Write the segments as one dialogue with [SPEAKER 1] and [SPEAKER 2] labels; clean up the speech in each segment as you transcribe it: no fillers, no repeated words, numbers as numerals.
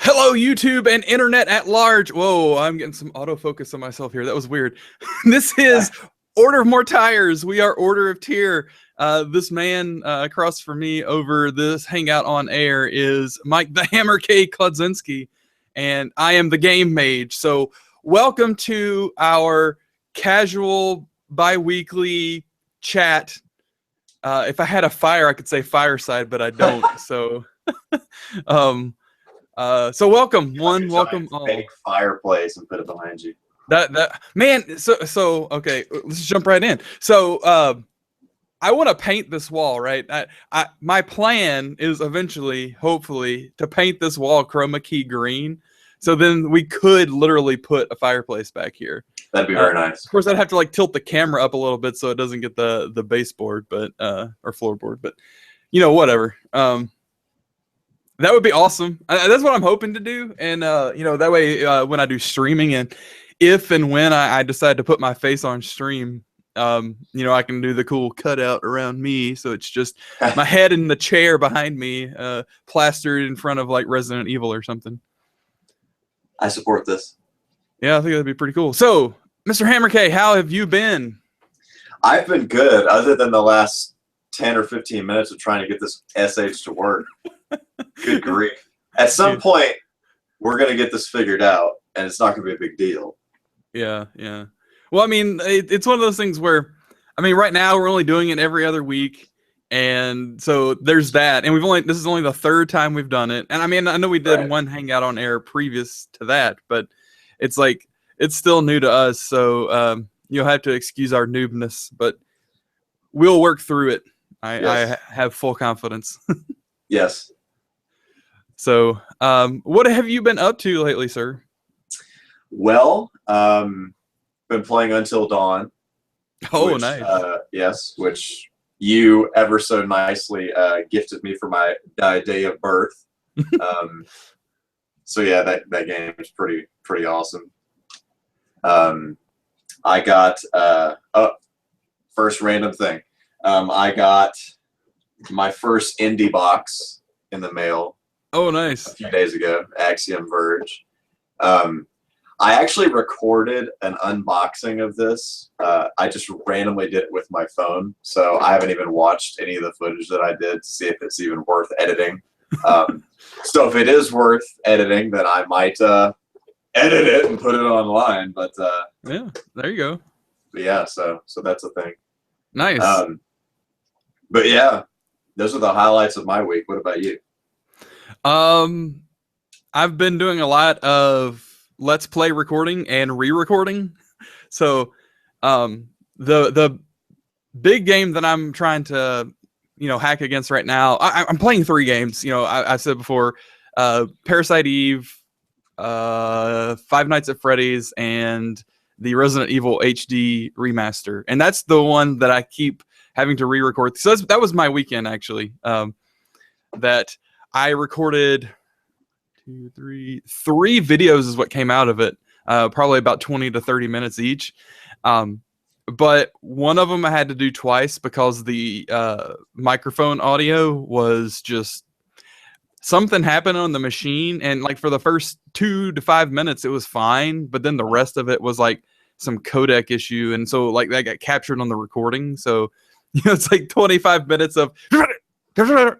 [SPEAKER 1] Hello, YouTube and internet at large. Whoa, I'm getting some autofocus on myself here. That was weird. This is Order of More Tires. We are Order of Tier. This man across from me over this Hangout on Air is Mike the Hammer K. Klodzinski, and I am the Game Mage. So welcome to our casual bi-weekly chat. If I had a fire, I could say fireside, but I don't. So so welcome welcome all.
[SPEAKER 2] Fake fireplace and put it behind you.
[SPEAKER 1] That man. So okay, let's jump right in. So I want to paint this wall, right? My plan is eventually, hopefully, to paint this wall chroma key green. So then we could literally put a fireplace back here.
[SPEAKER 2] That'd be very nice.
[SPEAKER 1] Of course, I'd have to like tilt the camera up a little bit so it doesn't get the baseboard, but or floorboard. But you know, whatever. That would be awesome. That's what I'm hoping to do. And, you know, that way when I do streaming and if and when I decide to put my face on stream, you know, I can do the cool cutout around me. So it's just my head in the chair behind me, plastered in front of like Resident Evil or something.
[SPEAKER 2] I support this.
[SPEAKER 1] Yeah, I think that'd be pretty cool. So, Mr. Hammer K, how have you been?
[SPEAKER 2] I've been good, other than the last 10 or 15 minutes of trying to get this SH to work. Good grief. At some point, we're going to get this figured out, and it's not going to be a big deal.
[SPEAKER 1] Yeah, yeah. Well, I mean, it's one of those things where, I mean, right now we're only doing it every other week, and so there's that. And this is only the third time we've done it. And I mean, I know we did one Hangout on Air previous to that, but it's like, it's still new to us, so you'll have to excuse our noobness, but we'll work through it. I have full confidence.
[SPEAKER 2] Yes.
[SPEAKER 1] So, what have you been up to lately, sir?
[SPEAKER 2] Well, been playing Until Dawn.
[SPEAKER 1] Oh,
[SPEAKER 2] which,
[SPEAKER 1] nice.
[SPEAKER 2] Yes, which you ever so nicely gifted me for my day of birth. So yeah, that game is pretty awesome. I got first random thing. I got my first indie box in the mail.
[SPEAKER 1] Oh, nice.
[SPEAKER 2] A few days ago, Axiom Verge. I actually recorded an unboxing of this. I just randomly did it with my phone, so I haven't even watched any of the footage that I did to see if it's even worth editing. So if it is worth editing, then I might edit it and put it online. But
[SPEAKER 1] yeah, there you go.
[SPEAKER 2] But yeah, so that's a thing.
[SPEAKER 1] Nice.
[SPEAKER 2] But yeah, those are the highlights of my week. What about you?
[SPEAKER 1] I've been doing a lot of Let's Play recording and re-recording. So, the big game that I'm trying to, you know, hack against right now, I'm playing 3 games. You know, I said before, Parasite Eve, Five Nights at Freddy's, and the Resident Evil HD remaster. And that's the one that I keep having to re-record. So that was my weekend, actually, that I recorded 3 videos is what came out of it, probably about 20 to 30 minutes each. But one of them I had to do twice because the microphone audio was just something happened on the machine, and like for the first 2 to 5 minutes it was fine, but then the rest of it was like some codec issue, and so like that got captured on the recording. So you know, it's like 25 minutes of that's what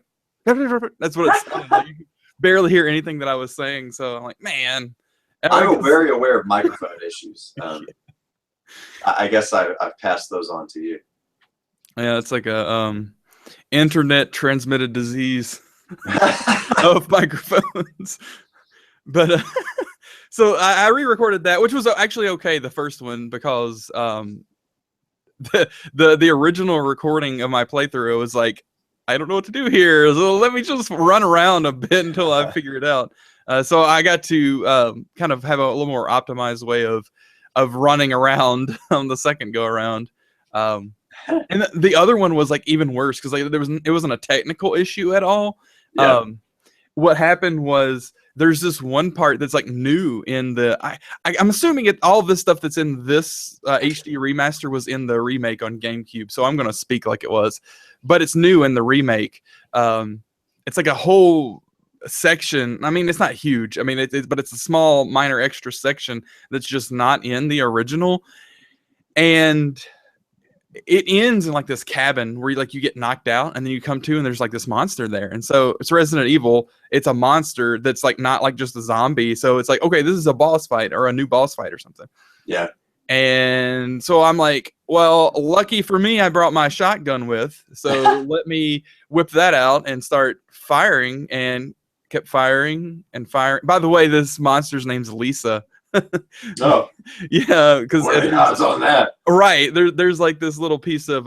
[SPEAKER 1] it's like. You barely hear anything that I was saying, so I'm like, man.
[SPEAKER 2] I'm very aware of microphone issues. I guess I've passed those on to you.
[SPEAKER 1] Yeah, it's like a internet transmitted disease of microphones. But so I re-recorded that, which was actually okay, the first one, because the original recording of my playthrough was like, I don't know what to do here, so let me just run around a bit until I figure it out. So I got to kind of have a little more optimized way of running around on the second go around. And the other one was like even worse because like it wasn't a technical issue at all.
[SPEAKER 2] Yeah.
[SPEAKER 1] What happened was there's this one part that's like new in the I'm assuming all of this stuff that's in this HD remaster was in the remake on GameCube, so I'm gonna speak like it was, but it's new in the remake. It's like a whole section. I mean, it's not huge. I mean, but it's a small, minor extra section that's just not in the original, and it ends in like this cabin where you get knocked out, and then you come to, and there's like this monster there. And so it's Resident Evil. It's a monster that's like not like just a zombie. So it's like, okay, this is a boss fight or a new boss fight or something.
[SPEAKER 2] Yeah.
[SPEAKER 1] And so I'm like, well, lucky for me, I brought my shotgun with. So let me whip that out and start firing, and kept firing and firing. By the way, this monster's name's Lisa.
[SPEAKER 2] Oh.
[SPEAKER 1] Yeah, because
[SPEAKER 2] what are the odds on that?
[SPEAKER 1] Right. There's like this little piece of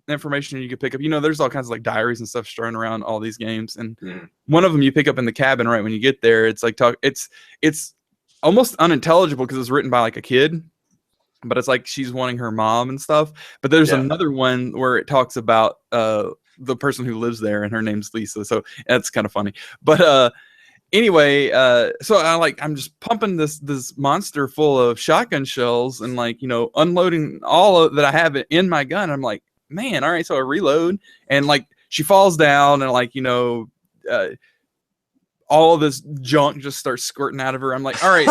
[SPEAKER 1] information you could pick up. There's all kinds of like diaries and stuff strewn around all these games. And one of them you pick up in the cabin right when you get there. It's like it's almost unintelligible because it's written by like a kid. But it's like she's wanting her mom and stuff. But there's another one where it talks about the person who lives there, and her name's Lisa. So that's kind of funny. But anyway, so I'm just pumping this monster full of shotgun shells and unloading all that I have in my gun. I'm like, man, all right. So I reload, and she falls down, and all of this junk just starts squirting out of her. I'm like, all right,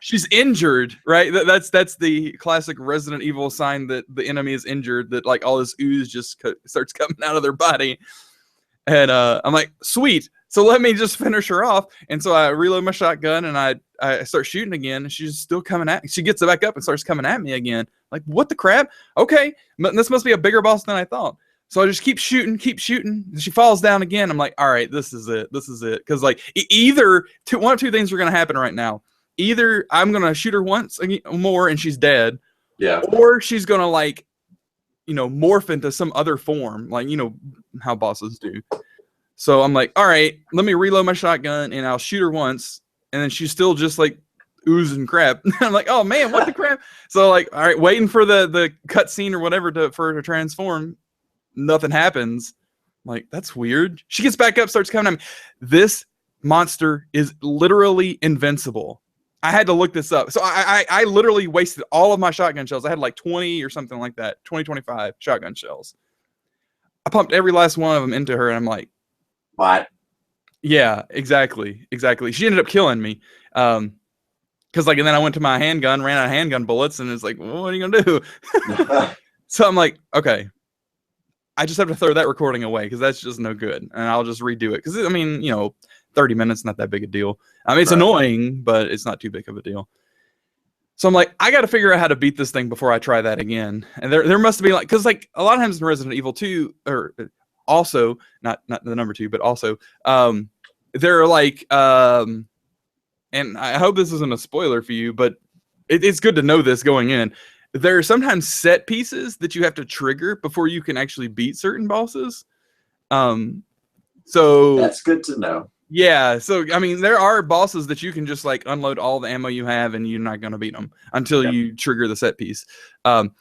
[SPEAKER 1] she's injured, right? That's the classic Resident Evil sign that the enemy is injured, that all this ooze just starts coming out of their body. And I'm like, sweet. So let me just finish her off. And so I reload my shotgun, and I start shooting again, and she's still coming at me. She gets back up and starts coming at me again. Like, what the crap? Okay, this must be a bigger boss than I thought. So I just keep shooting. She falls down again. I'm like, all right, this is it. Because either one of two things are going to happen right now. Either I'm going to shoot her once more and she's dead.
[SPEAKER 2] Yeah.
[SPEAKER 1] Or she's going to morph into some other form, how bosses do. So I'm like, all right, let me reload my shotgun, and I'll shoot her once, and then she's still just oozing crap. I'm like, oh man, what the crap? So all right, waiting for the cutscene or whatever for her to transform. Nothing happens. I'm like, that's weird. She gets back up, starts coming at me. This monster is literally invincible. I had to look this up. So I literally wasted all of my shotgun shells. I had 20 or something like that, 25 shotgun shells. I pumped every last one of them into her, and I'm like,
[SPEAKER 2] what?
[SPEAKER 1] Yeah, exactly. She ended up killing me. And then I went to my handgun, ran out of handgun bullets, and it's like, well, what are you gonna do? So I'm like, okay, I just have to throw that recording away because that's just no good, and I'll just redo it. Because 30 minutes, not that big a deal. I mean, it's annoying, but it's not too big of a deal. So I'm like, I got to figure out how to beat this thing before I try that again. And there must be because a lot of times in Resident Evil 2, or also not the number 2, but also they're and I hope this isn't a spoiler for you, but it's good to know this going in. There are sometimes set pieces that you have to trigger before you can actually beat certain bosses. So
[SPEAKER 2] that's good to know.
[SPEAKER 1] Yeah, so I mean, there are bosses that you can just unload all the ammo you have, and you're not going to beat them until you trigger the set piece.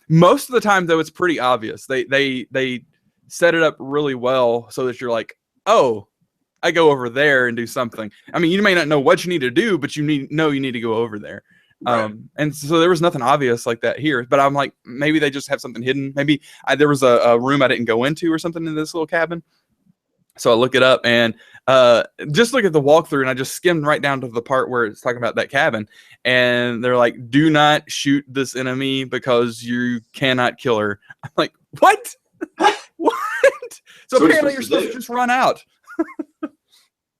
[SPEAKER 1] Most of the time, though, it's pretty obvious. They set it up really well so that you're like, oh, I go over there and do something. I mean, you may not know what you need to do, but you need to go over there. Right. And so there was nothing obvious like that here, but I'm like, maybe they just have something hidden. Maybe there was a room I didn't go into or something in this little cabin. So I look it up and just look at the walkthrough, and I just skimmed right down to the part where it's talking about that cabin. And they're like, do not shoot this enemy because you cannot kill her. I'm like, what? What? So apparently you're supposed to just run out.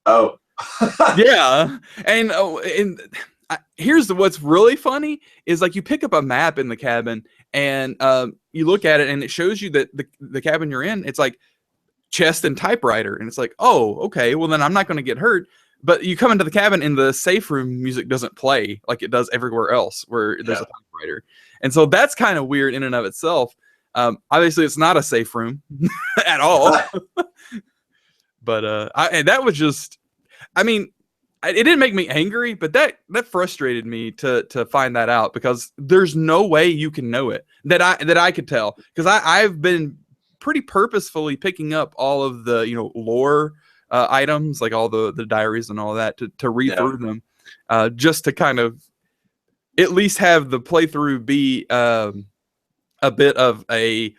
[SPEAKER 2] Oh.
[SPEAKER 1] Yeah. And here's what's really funny is you pick up a map in the cabin, and you look at it, and it shows you that the cabin you're in, it's chest and typewriter, and it's like, oh, okay, well then I'm not going to get hurt. But you come into the cabin, and the safe room music doesn't play like it does everywhere else where there's a typewriter, and so that's kind of weird in and of itself. Obviously it's not a safe room at all. But and that was just, I mean, it didn't make me angry, but that frustrated me to find that out, because there's no way you can know it that I could tell, because I've been pretty purposefully picking up all of the lore items, all the diaries and all that, to read through them, just to kind of at least have the playthrough be a bit of a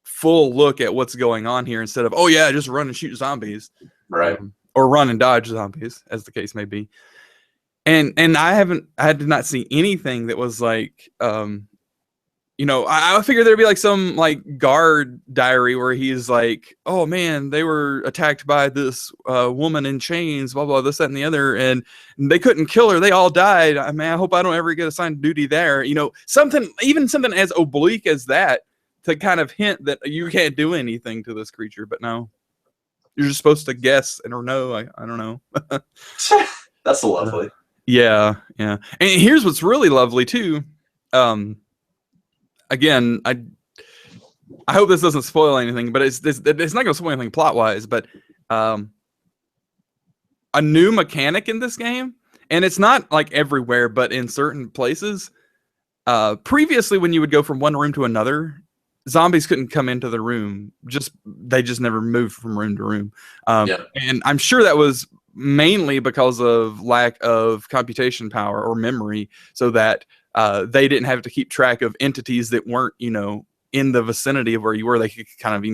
[SPEAKER 1] full look at what's going on here, instead of, oh yeah, just run and shoot zombies.
[SPEAKER 2] Right.
[SPEAKER 1] or run and dodge zombies, as the case may be. And I did not see anything that was like, I figured there'd be like some like guard diary where he's like, oh man, they were attacked by this woman in chains, blah blah, this that and the other, and they couldn't kill her, they all died. I mean, I hope I don't ever get assigned duty there. Something as oblique as that to kind of hint that you can't do anything to this creature. But no, you're just supposed to guess or know. I don't know.
[SPEAKER 2] That's lovely.
[SPEAKER 1] Yeah. And here's what's really lovely too. Again, I hope this doesn't spoil anything, but it's not going to spoil anything plot wise. But a new mechanic in this game, and it's not like everywhere, but in certain places. Previously, when you would go from one room to another, zombies couldn't come into the room. They just never moved from room to room. And I'm sure that was mainly because of lack of computation power or memory, so that they didn't have to keep track of entities that weren't, in the vicinity of where you were. They could kind of,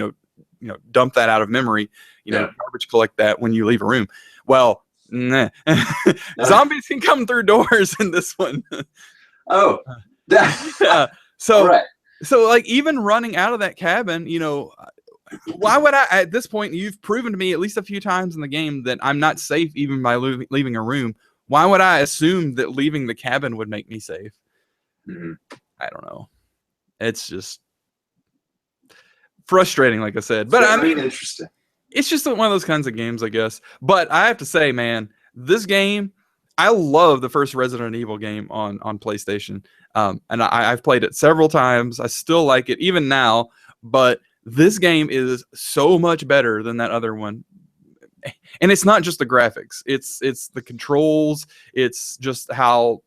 [SPEAKER 1] dump that out of memory, garbage collect that when you leave a room. Well, nah. Zombies can come through doors in this one.
[SPEAKER 2] Oh,
[SPEAKER 1] So,
[SPEAKER 2] right.
[SPEAKER 1] So like even running out of that cabin, why would I, at this point, you've proven to me at least a few times in the game that I'm not safe even by leaving a room. Why would I assume that leaving the cabin would make me safe?
[SPEAKER 2] Mm-hmm.
[SPEAKER 1] I don't know. It's just frustrating, like I said. But I mean,
[SPEAKER 2] interesting.
[SPEAKER 1] It's just one of those kinds of games, I guess. But I have to say, man, this game, I love the first Resident Evil game on PlayStation. And I've played it several times. I still like it even now. But this game is so much better than that other one. And it's not just the graphics. It's the controls. It's just how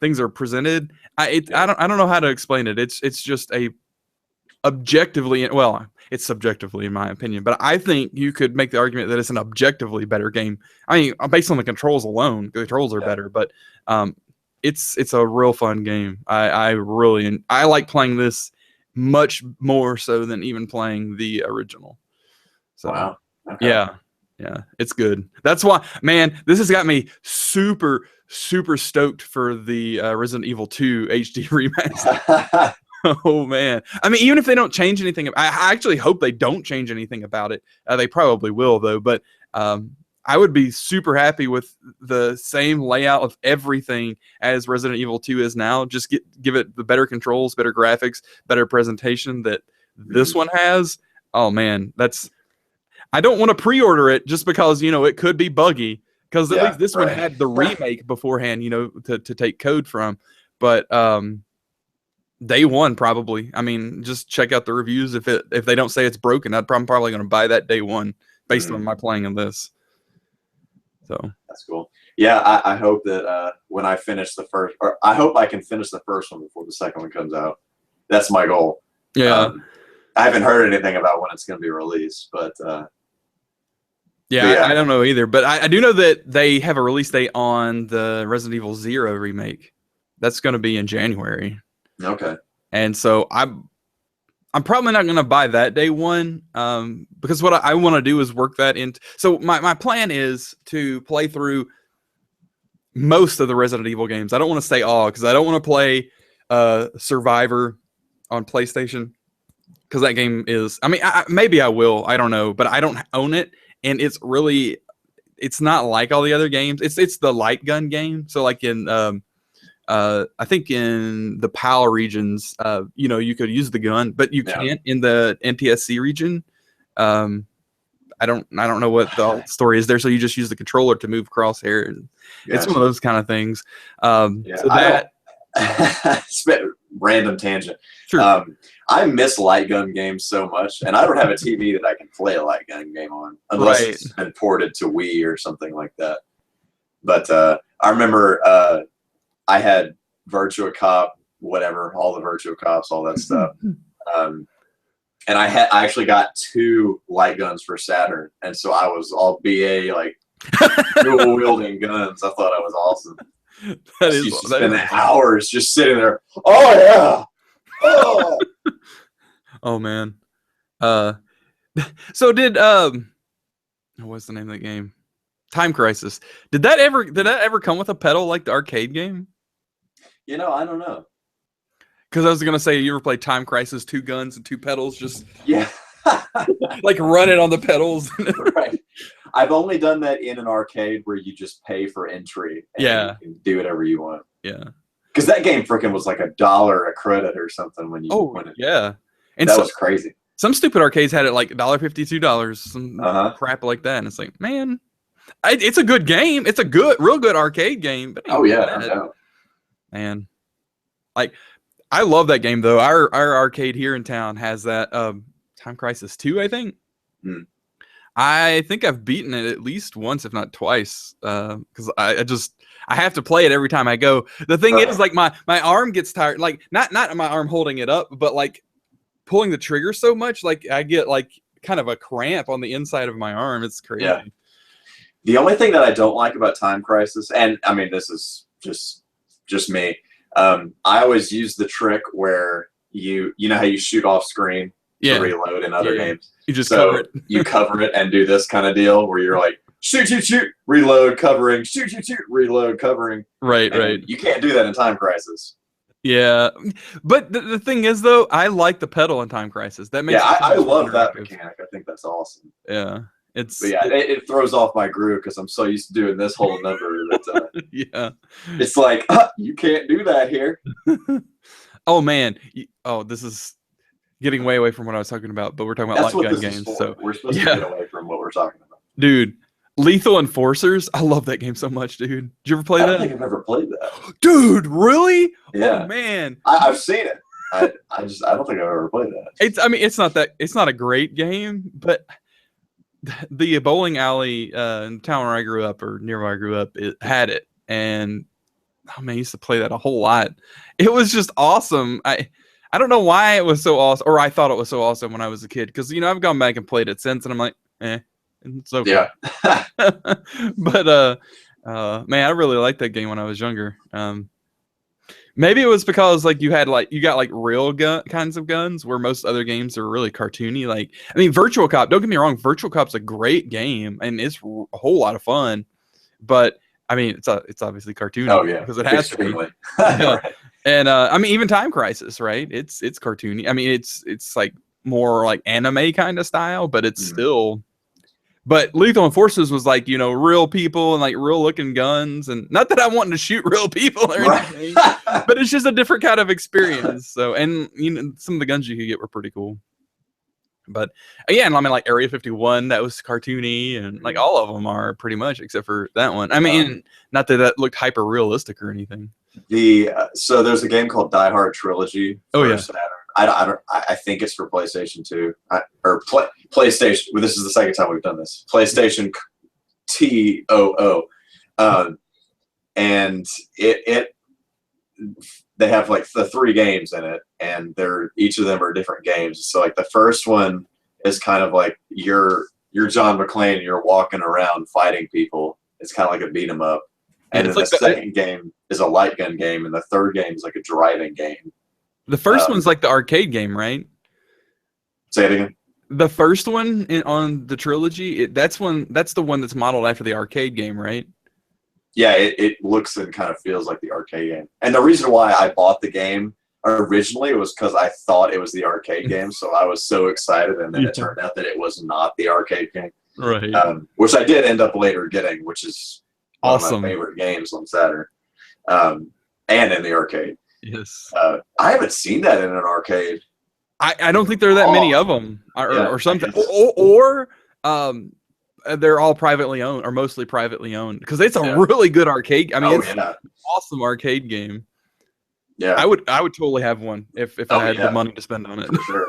[SPEAKER 1] things are presented. I don't know how to explain it. It's just a objectively, well, it's subjectively in my opinion, but I think you could make the argument that it's an objectively better game. I mean, based on the controls alone, the controls are better, but it's a real fun game. I like playing this much more so than even playing the original. So
[SPEAKER 2] wow. Okay.
[SPEAKER 1] Yeah, it's good. That's why, man, this has got me super stoked for the Resident Evil 2 HD remaster. Oh man, I mean, even if they don't change anything, I actually hope they don't change anything about it. They probably will though, but I would be super happy with the same layout of everything as Resident Evil 2 is now. Just give it the better controls, better graphics, better presentation that this one has. Oh man, I don't want to pre-order it just because, it could be buggy, because at least this one had the remake beforehand, to take code from. But day one, probably. I mean, just check out the reviews. If they don't say it's broken, I'm probably going to buy that day one based on my playing of this. So
[SPEAKER 2] that's cool. Yeah, I hope that when I finish the first, or I hope I can finish the first one before the second one comes out. That's my goal.
[SPEAKER 1] Yeah.
[SPEAKER 2] I haven't heard anything about when it's going to be released, but
[SPEAKER 1] I don't know either. But I do know that they have a release date on the Resident Evil 0 remake. That's going to be in January.
[SPEAKER 2] Okay.
[SPEAKER 1] And so I'm probably not going to buy that day one, because what I want to do is work that in. So my plan is to play through most of the Resident Evil games. I don't want to say all, because I don't want to play Survivor on PlayStation, because that game is, I mean, maybe I will, I don't know, but I don't own it, and it's not like all the other games. It's the light gun game. So like in I think in the PAL regions, you could use the gun, but you can't in the NTSC region. I don't know what the story is there. So you just use the controller to move crosshair. And it's one of those kind of things. So that
[SPEAKER 2] random tangent.
[SPEAKER 1] Sure.
[SPEAKER 2] I miss light gun games so much, and I don't have a TV that I can play a light gun game on unless it's been ported to Wii or something like that. But I remember I had Virtua Cop, whatever, all the Virtua Cops, all that stuff. And I actually got 2 light guns for Saturn, and so I was all BA, like dual wielding guns. I thought I was awesome.
[SPEAKER 1] That is,
[SPEAKER 2] used to spend hours just sitting there. Oh yeah. Oh.
[SPEAKER 1] Oh man. So did what's the name of the game? Time Crisis. Did that ever come with a pedal like the arcade game?
[SPEAKER 2] You know, I don't know.
[SPEAKER 1] Because I was gonna say, you ever play Time Crisis, 2 guns and 2 pedals, just
[SPEAKER 2] Yeah.
[SPEAKER 1] like run it on the pedals?
[SPEAKER 2] Right. I've only done that in an arcade where you just pay for entry and
[SPEAKER 1] Yeah.
[SPEAKER 2] you can do whatever you want.
[SPEAKER 1] Yeah.
[SPEAKER 2] Because that game freaking was like $1 a credit or something when you win it.
[SPEAKER 1] Yeah. And
[SPEAKER 2] that was crazy.
[SPEAKER 1] Some stupid arcades had it like $1.50, $2, some crap like that. And it's like, man, it's a good game. It's a real good arcade game. But man, like, I love that game though. Our arcade here in town has that Time Crisis 2, I think. I think I've beaten it at least once, if not twice, because I have to play it every time I go. The thing is, like, my arm gets tired. Like, not my arm holding it up, but like pulling the trigger so much, like I get like kind of a cramp on the inside of my arm. It's crazy.
[SPEAKER 2] Yeah. The only thing that I don't like about Time Crisis, and I mean, this is just me. I always use the trick where you know how you shoot off screen to reload in other games.
[SPEAKER 1] You just cover it.
[SPEAKER 2] You cover it and do this kind of deal where you're like, shoot, reload, covering, shoot, reload, covering.
[SPEAKER 1] Right.
[SPEAKER 2] You can't do that in Time Crisis.
[SPEAKER 1] Yeah, but the thing is, though, I like the pedal in Time Crisis. That makes
[SPEAKER 2] I love that mechanic. I think that's awesome.
[SPEAKER 1] Yeah,
[SPEAKER 2] it throws off my groove because I'm so used to doing this whole number that
[SPEAKER 1] yeah,
[SPEAKER 2] it's like you can't do that here.
[SPEAKER 1] Oh man, this is getting way away from what I was talking about, but we're talking about light gun games. So
[SPEAKER 2] we're supposed to get away from what we're talking about,
[SPEAKER 1] dude. Lethal Enforcers, I love that game so much, dude. Did you ever play that?
[SPEAKER 2] I don't think I've ever played that.
[SPEAKER 1] Dude, really?
[SPEAKER 2] Yeah.
[SPEAKER 1] Oh man.
[SPEAKER 2] I've seen it. I don't think I've ever played that.
[SPEAKER 1] It's not a great game, but the bowling alley in the town where I grew up, or near where I grew up, it had it. And oh man, I used to play that a whole lot. It was just awesome. I don't know why it was so awesome, or I thought it was so awesome when I was a kid, because I've gone back and played it since, and I'm like, it's okay.
[SPEAKER 2] Yeah.
[SPEAKER 1] But man, I really liked that game when I was younger. Maybe it was because like you got like real kinds of guns, where most other games are really cartoony. Like, I mean, Virtual Cop, don't get me wrong, Virtual Cop's a great game and it's a whole lot of fun, but I mean, it's obviously cartoony.
[SPEAKER 2] Oh yeah,
[SPEAKER 1] because it has to be. Right. And I mean, even Time Crisis, right? It's cartoony. I mean, it's like more like anime kind of style, but it's still. But Lethal Enforcers was like, real people and like real looking guns, and not that I wanted to shoot real people or anything, but it's just a different kind of experience. So, and some of the guns you could get were pretty cool. But yeah, and I mean, like Area 51, that was cartoony, and like all of them are pretty much, except for that one. I mean, not that looked hyper realistic or anything.
[SPEAKER 2] So there's a game called Die Hard Trilogy.
[SPEAKER 1] Oh yeah.
[SPEAKER 2] Saturn. I think it's for PlayStation 2 or PlayStation. Well, this is the second time we've done this. PlayStation TOO, and they have like the 3 games in it, and each of them are different games. So like the first one is kind of like you're John McClane and you're walking around fighting people. It's kind of like a beat 'em up. And then the second game is a light gun game, and the third game is like a driving game.
[SPEAKER 1] The first one's like the arcade game, right?
[SPEAKER 2] Say it again.
[SPEAKER 1] The first one on the trilogy, that's the one that's modeled after the arcade game, right?
[SPEAKER 2] Yeah, it looks and kind of feels like the arcade game. And the reason why I bought the game originally was because I thought it was the arcade game, so I was so excited, and then it turned out that it was not the arcade game.
[SPEAKER 1] Right.
[SPEAKER 2] Which I did end up later getting, which is
[SPEAKER 1] awesome.
[SPEAKER 2] One of my favorite games on Saturn, and in the arcade.
[SPEAKER 1] Yes.
[SPEAKER 2] I haven't seen that in an arcade.
[SPEAKER 1] I don't think there are that many of them, or something, or they're all privately owned, or mostly privately owned, because it's a really good arcade. I mean, it's an awesome arcade game.
[SPEAKER 2] Yeah,
[SPEAKER 1] I would totally have one if I had the money to spend on it.
[SPEAKER 2] For sure.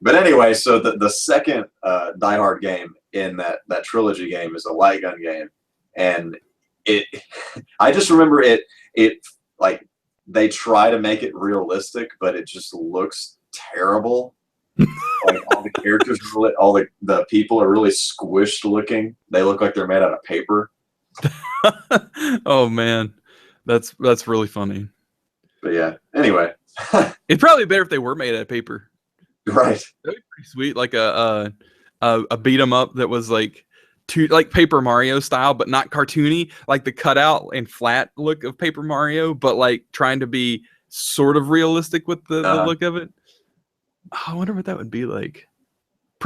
[SPEAKER 2] But anyway, so the second Die Hard game in that trilogy game is a light gun game, and I just remember it like. They try to make it realistic, but it just looks terrible. Like all the characters, all the people are really squished looking. They look like they're made out of paper.
[SPEAKER 1] Oh man, that's really funny.
[SPEAKER 2] But yeah, anyway,
[SPEAKER 1] it'd probably be better if they were made out of paper.
[SPEAKER 2] Right.
[SPEAKER 1] That'd be pretty sweet, like a beat 'em up that was like to like Paper Mario style, but not cartoony, like the cutout and flat look of Paper Mario, but like trying to be sort of realistic with the look of it. Oh, I wonder what that would be like.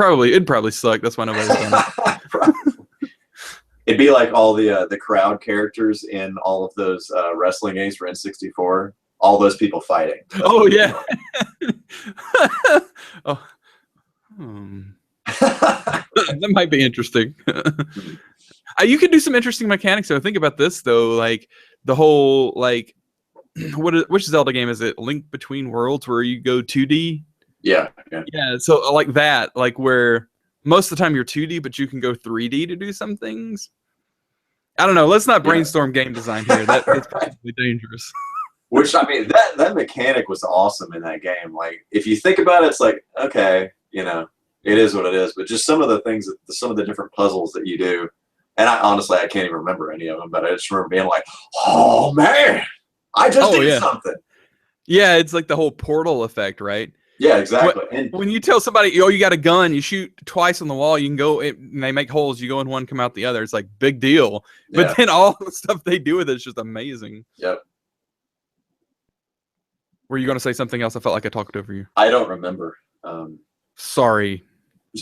[SPEAKER 1] It'd probably suck. That's why nobody's done it.
[SPEAKER 2] It'd be like all the crowd characters in all of those wrestling games for N64. All those people fighting.
[SPEAKER 1] Oh yeah. Oh. That might be interesting. You could do some interesting mechanics though. Think about this though, like the whole like which Zelda game is it? Link Between Worlds, where you go 2D.
[SPEAKER 2] Yeah.
[SPEAKER 1] So like that, like where most of the time you're 2D, but you can go 3D to do some things. I don't know. Let's not brainstorm game design here. That's probably dangerous.
[SPEAKER 2] Which, I mean, that mechanic was awesome in that game. Like, if you think about it, it's like, okay, you know, it is what it is. But just some of the things, some of the different puzzles that you do, and I can't even remember any of them, but I just remember being like, oh, man, I just did something.
[SPEAKER 1] Yeah, it's like the whole Portal effect, right?
[SPEAKER 2] Yeah, exactly.
[SPEAKER 1] When you tell somebody, oh, you got a gun, you shoot twice on the wall, you can go, and they make holes, you go in one, come out the other. It's like, big deal. But then all the stuff they do with it is just amazing.
[SPEAKER 2] Yep.
[SPEAKER 1] Were you going to say something else? I felt like I talked over you.
[SPEAKER 2] I don't remember.
[SPEAKER 1] Sorry.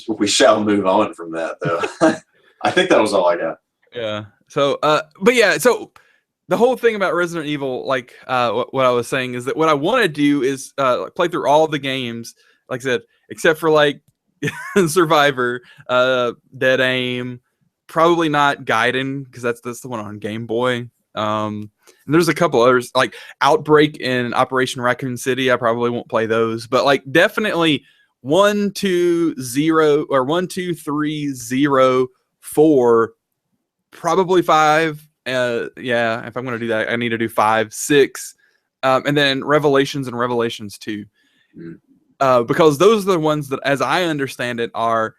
[SPEAKER 2] We shall move on from that, though. I think that was all I got.
[SPEAKER 1] Yeah. So, but yeah, so the whole thing about Resident Evil, like what I was saying is that what I want to do is play through all the games, like I said, except for like Survivor, Dead Aim, probably not Gaiden, because that's the one on Game Boy. And there's a couple others like Outbreak and Operation Raccoon City. I probably won't play those, but like definitely 1, 2, 0 or 1, 2, 3, 0, 4, probably 5. Yeah, if I'm going to do that, I need to do 5, 6, and then Revelations and Revelations 2, because those are the ones that, as I understand it, are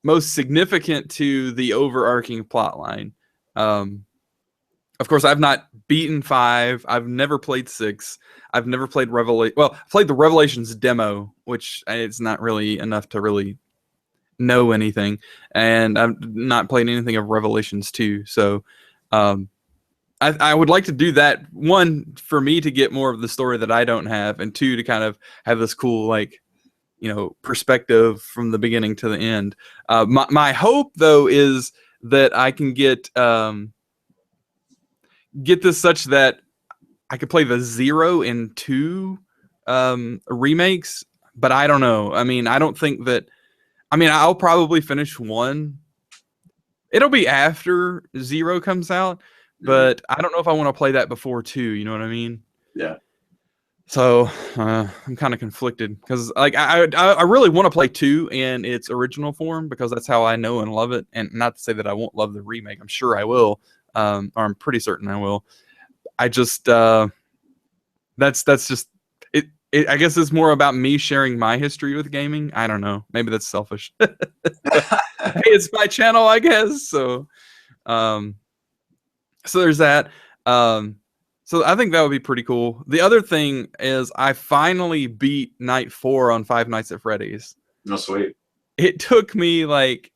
[SPEAKER 1] most significant to the overarching plot line. Of course, I've not beaten 5. I've never played 6. I've never played I played the Revelations demo, which it's not really enough to really know anything. And I've not played anything of Revelations 2. So I would like to do that, 1, for me to get more of the story that I don't have, and 2, to kind of have this cool, like, you know, perspective from the beginning to the end. My hope, though, is that I can get this such that I could play the 0 and 2 remakes, but I don't know. I mean, I don't think that. I mean, I'll probably finish 1. It'll be after 0 comes out, but I don't know if I want to play that before 2. You know what I mean?
[SPEAKER 2] Yeah.
[SPEAKER 1] So I'm kind of conflicted because, like, I really want to play 2 in its original form because that's how I know and love it. And not to say that I won't love the remake. I'm sure I will. Or I'm pretty certain I will. I just that's just it. I guess it's more about me sharing my history with gaming. I don't know. Maybe that's selfish. Hey, it's my channel, I guess. So, so there's that. So I think that would be pretty cool. The other thing is I finally beat Night 4 on Five Nights at Freddy's.
[SPEAKER 2] Oh, sweet.
[SPEAKER 1] It took me like.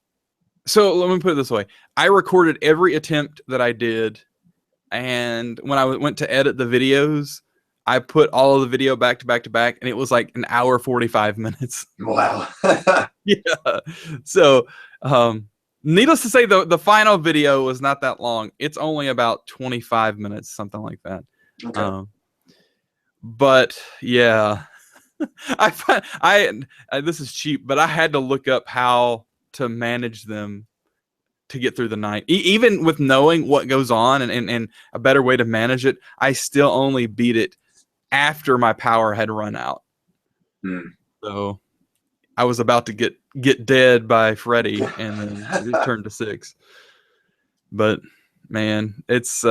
[SPEAKER 1] So let me put it this way. I recorded every attempt that I did, and when I went to edit the videos, I put all of the video back to back to back, and it was like an hour 45 minutes.
[SPEAKER 2] Wow.
[SPEAKER 1] Yeah. So, needless to say, the final video was not that long. It's only about 25 minutes, something like that.
[SPEAKER 2] Okay.
[SPEAKER 1] But yeah, this is cheap, but I had to look up how to manage them to get through the night. Even with knowing what goes on and a better way to manage it, I still only beat it after my power had run out. So I was about to get dead by Freddy, and then it turned to 6. But man, it's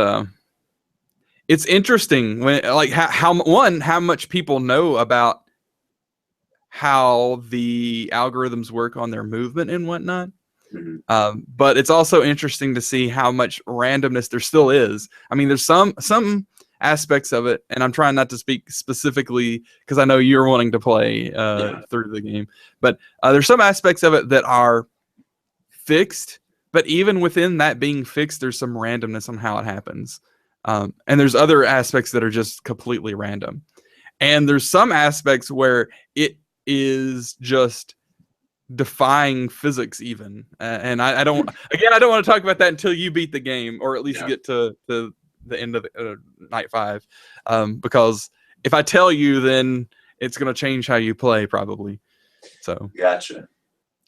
[SPEAKER 1] interesting when, like, how much people know about how the algorithms work on their movement and whatnot. But it's also interesting to see how much randomness there still is. I mean, there's some aspects of it, and I'm trying not to speak specifically because I know you're wanting to play through the game, but there's some aspects of it that are fixed, But even within that being fixed, there's some randomness on how it happens. And there's other aspects that are just completely random. And there's some aspects where it is just defying physics even. And I don't want to talk about that until you beat the game, or at least get to the end of night 5. Because if I tell you, then it's going to change how you play probably. So
[SPEAKER 2] gotcha.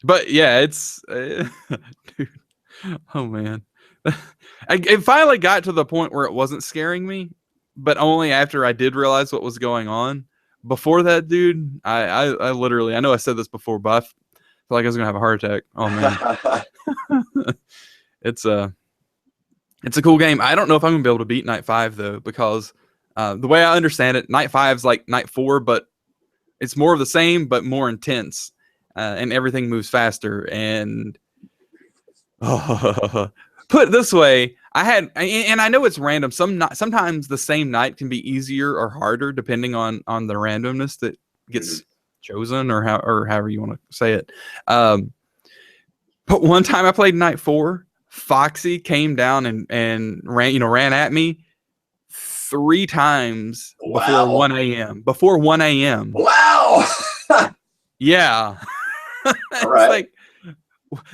[SPEAKER 1] But yeah, it's dude, oh man. It finally got to the point where it wasn't scaring me, but only after I did realize what was going on. Before that, dude, I literally, I know I said this before, but I feel like I was gonna have a heart attack. Oh man. It's a cool game. I don't know if I'm gonna be able to beat night 5 though, because the way I understand it, night 5 is like night 4, but it's more of the same but more intense, and everything moves faster. And put it this way, and I know it's random. Sometimes the same night can be easier or harder depending on the randomness that gets chosen, or however you want to say it. But one time I played night 4, Foxy came down and ran at me 3 times before 1 a.m. Before 1 a.m.
[SPEAKER 2] Wow.
[SPEAKER 1] Yeah.
[SPEAKER 2] All right.
[SPEAKER 1] Like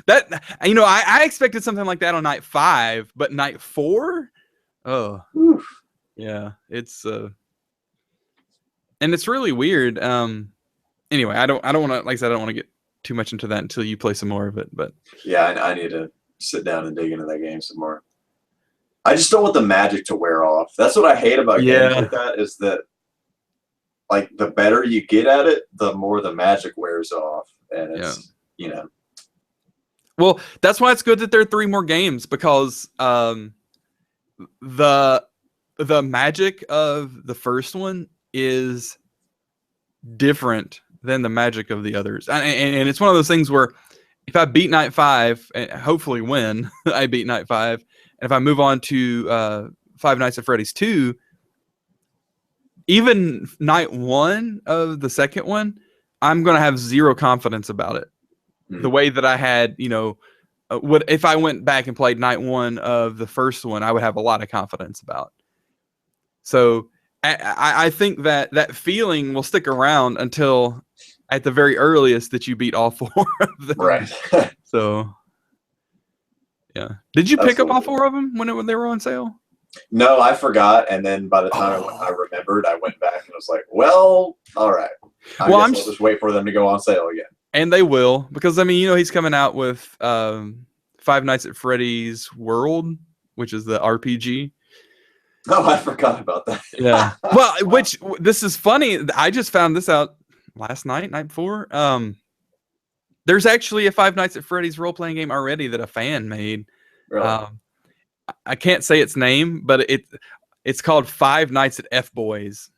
[SPEAKER 1] that, I expected something like that on night 5, but night 4, oh,
[SPEAKER 2] Oof.
[SPEAKER 1] yeah, it's and it's really weird. Anyway, I don't want to, like I said, I don't want to get too much into that until you play some more of it. But
[SPEAKER 2] yeah, I need to sit down and dig into that game some more. I just don't want the magic to wear off. That's what I hate about games like that, is that like the better you get at it, the more the magic wears off, and it's
[SPEAKER 1] Well, that's why it's good that there are 3 more games, because the magic of the first one is different than the magic of the others, and it's one of those things where if I beat night 5, and hopefully win, I beat night 5, and if I move on to Five Nights at Freddy's 2, even night 1 of the second one, I'm gonna have zero confidence about it. The way that I had, if I went back and played night 1 of the first one, I would have a lot of confidence about. So I think that feeling will stick around until, at the very earliest, that you beat all 4 of them.
[SPEAKER 2] Right.
[SPEAKER 1] So, yeah. Did you pick up all 4 of them when they were on sale?
[SPEAKER 2] No, I forgot, and then by the time I remembered, I went back and was like, "Well, all right. I guess I'll just wait for them to go on sale again."
[SPEAKER 1] And they will, because he's coming out with Five Nights at Freddy's World, which is the RPG.
[SPEAKER 2] Oh, I forgot about that.
[SPEAKER 1] Yeah. Well, this is funny. I just found this out last night before. There's actually a Five Nights at Freddy's role-playing game already that a fan made.
[SPEAKER 2] Really?
[SPEAKER 1] I can't say its name, but it's called Five Nights at F-Boys.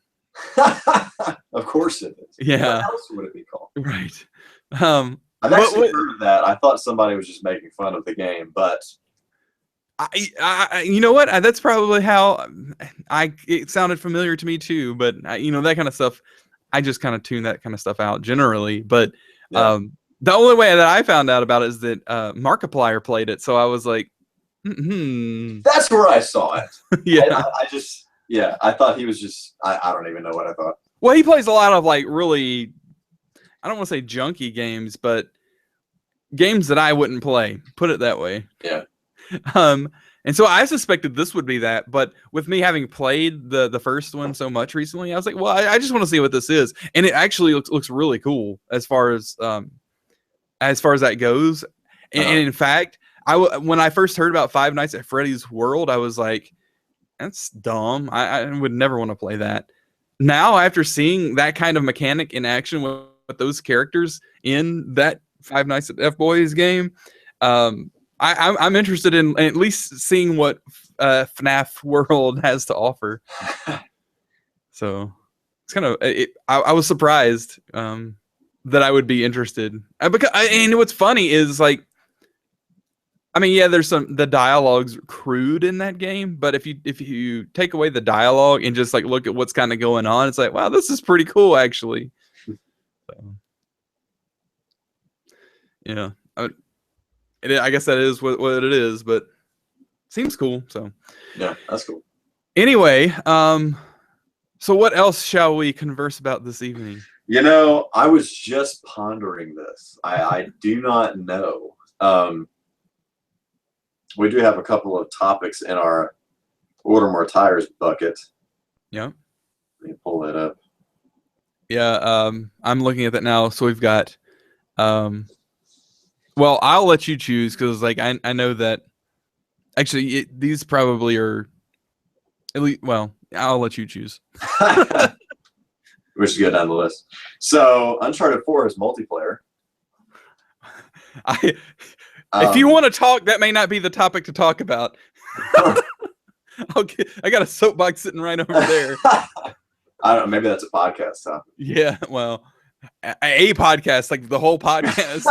[SPEAKER 2] Of course it is.
[SPEAKER 1] Yeah.
[SPEAKER 2] What else would it be called?
[SPEAKER 1] Right.
[SPEAKER 2] I've actually heard of that. I thought somebody was just making fun of the game, but
[SPEAKER 1] you know what? That's probably how it sounded familiar to me too. But that kind of stuff, I just kind of tune that kind of stuff out generally. But the only way that I found out about it is that Markiplier played it, so I was like,
[SPEAKER 2] That's where I saw it.
[SPEAKER 1] Yeah.
[SPEAKER 2] I thought he was just, I don't even know what I thought.
[SPEAKER 1] Well, he plays a lot of like really, I don't want to say junky games, but games that I wouldn't play. Put it that way.
[SPEAKER 2] Yeah.
[SPEAKER 1] And so I suspected this would be that, but with me having played the first one so much recently, I was like, well, I just want to see what this is, and it actually looks really cool as far as that goes. And in fact, when I first heard about Five Nights at Freddy's World, I was like, that's dumb. I would never want to play that. Now, after seeing that kind of mechanic in action with those characters in that Five Nights at F-Boys game, I'm interested in at least seeing what FNAF World has to offer. So it's kind of I was surprised that I would be interested, and what's funny is like, I mean, yeah, there's the dialogue's crude in that game, but if you take away the dialogue and just like look at what's kind of going on, it's like, wow, this is pretty cool actually. So, yeah. I guess that is what it is, but seems cool. So
[SPEAKER 2] Yeah, that's cool.
[SPEAKER 1] anyway, so what else shall we converse about this evening?
[SPEAKER 2] I was just pondering this. I do not know. We do have a couple of topics in our Order More Tires bucket.
[SPEAKER 1] Yeah.
[SPEAKER 2] Let me pull that up.
[SPEAKER 1] Yeah, I'm looking at that now. So we've got, well, I'll let you choose because, like, I know that actually these probably are at least. Well, I'll let you choose.
[SPEAKER 2] We should go down the list. So, Uncharted 4 is multiplayer.
[SPEAKER 1] If you want to talk, that may not be the topic to talk about. I got a soapbox sitting right over there.
[SPEAKER 2] I don't know. Maybe that's a podcast topic.
[SPEAKER 1] Yeah, well, a podcast, like the whole podcast.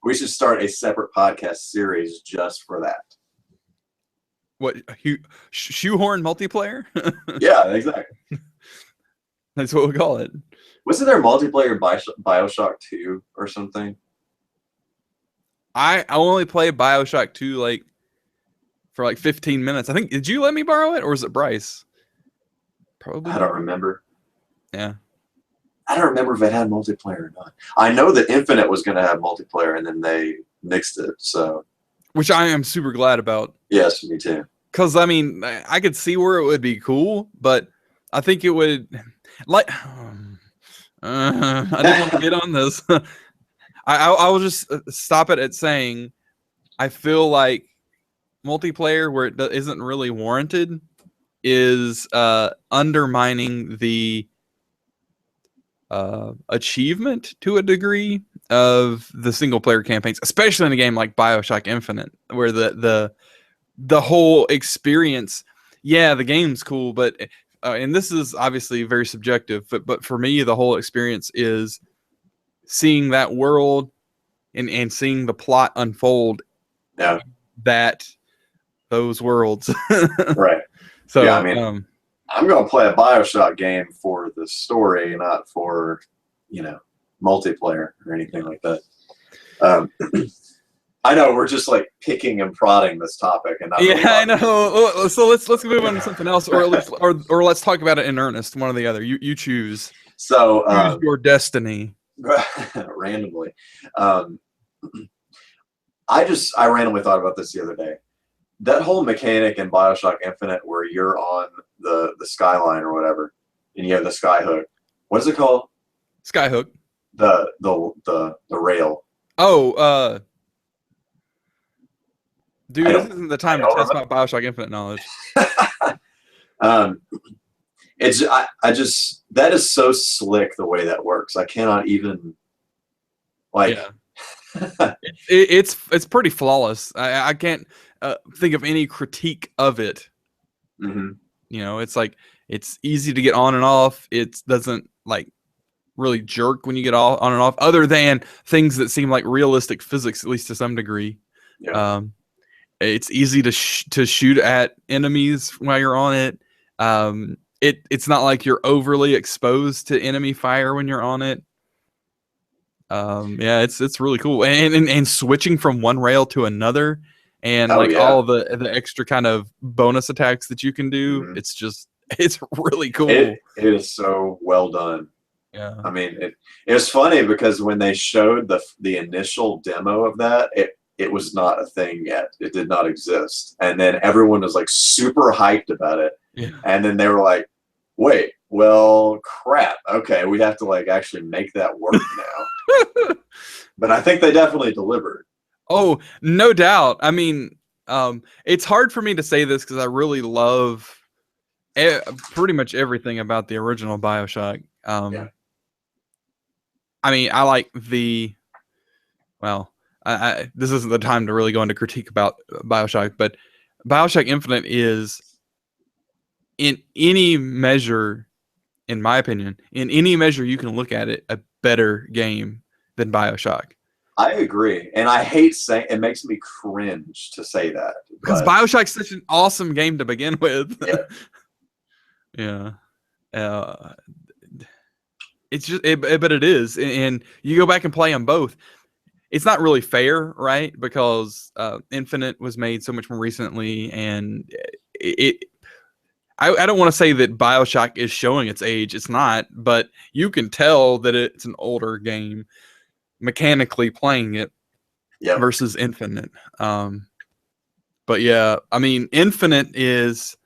[SPEAKER 2] We should start a separate podcast series just for that.
[SPEAKER 1] What, shoehorn multiplayer?
[SPEAKER 2] Yeah, exactly.
[SPEAKER 1] That's what we'll call it.
[SPEAKER 2] Wasn't there multiplayer BioShock 2 or something?
[SPEAKER 1] I only played BioShock 2 like for like 15 minutes. I think, did you let me borrow it or was it Bryce? Probably.
[SPEAKER 2] I don't remember.
[SPEAKER 1] Yeah.
[SPEAKER 2] I don't remember if it had multiplayer or not. I know that Infinite was going to have multiplayer and then they nixed it. So,
[SPEAKER 1] which I am super glad about.
[SPEAKER 2] Yes, me too.
[SPEAKER 1] Because, I mean, I could see where it would be cool, but I think it would, like, I didn't want to get on this. I will just stop it at saying I feel like multiplayer where it isn't really warranted is undermining the achievement to a degree of the single player campaigns, especially in a game like BioShock Infinite, where the whole experience, yeah, the game's cool, but and this is obviously very subjective, but for me, the whole experience is seeing that world and seeing the plot unfold.
[SPEAKER 2] Yeah.
[SPEAKER 1] That those worlds.
[SPEAKER 2] Right.
[SPEAKER 1] So
[SPEAKER 2] yeah, I mean, I'm going to play a BioShock game for the story, not for, multiplayer or anything like that. I know we're just like picking and prodding this topic, and not
[SPEAKER 1] yeah, I know. So let's move on to something else, or at least, or let's talk about it in earnest. One or the other. You choose.
[SPEAKER 2] So
[SPEAKER 1] choose your destiny.
[SPEAKER 2] Randomly, I randomly thought about this the other day. That whole mechanic in BioShock Infinite, where you're on the skyline or whatever, and you have the skyhook. What is it called?
[SPEAKER 1] Skyhook.
[SPEAKER 2] The rail.
[SPEAKER 1] Oh, dude, this isn't the time to test my BioShock Infinite knowledge.
[SPEAKER 2] That is so slick the way that works. I cannot even
[SPEAKER 1] it's pretty flawless. I can't think of any critique of it.
[SPEAKER 2] Mm-hmm.
[SPEAKER 1] It's like it's easy to get on and off. It doesn't like really jerk when you get all on and off, other than things that seem like realistic physics, at least to some degree.
[SPEAKER 2] Yeah.
[SPEAKER 1] It's easy to shoot at enemies while you're on it. It's not like you're overly exposed to enemy fire when you're on it. Yeah, it's really cool, and switching from one rail to another, and all the extra kind of bonus attacks that you can do. Mm-hmm. It's really cool.
[SPEAKER 2] It is so well done.
[SPEAKER 1] Yeah,
[SPEAKER 2] I mean, it was funny because when they showed the initial demo of that, it was not a thing yet. It did not exist, and then everyone was like super hyped about it.
[SPEAKER 1] Yeah.
[SPEAKER 2] And then they were like, "Wait, well, crap. Okay, we have to like actually make that work now." But I think they definitely delivered.
[SPEAKER 1] Oh, no doubt. I mean, it's hard for me to say this because I really love pretty much everything about the original BioShock.
[SPEAKER 2] Yeah.
[SPEAKER 1] I mean, I like this isn't the time to really go into critique about BioShock, but BioShock Infinite is, in any measure, in my opinion, in any measure you can look at it, a better game than BioShock.
[SPEAKER 2] I agree, and I hate saying it. Makes me cringe to say that
[SPEAKER 1] because BioShock's such an awesome game to begin with.
[SPEAKER 2] Yeah.
[SPEAKER 1] Yeah. It's just, but it is, and you go back and play them both. it's not really fair, right? Because Infinite was made so much more recently, and I don't want to say that BioShock is showing its age. It's not, but you can tell that it's an older game mechanically playing it versus Infinite. But yeah, I mean, Infinite is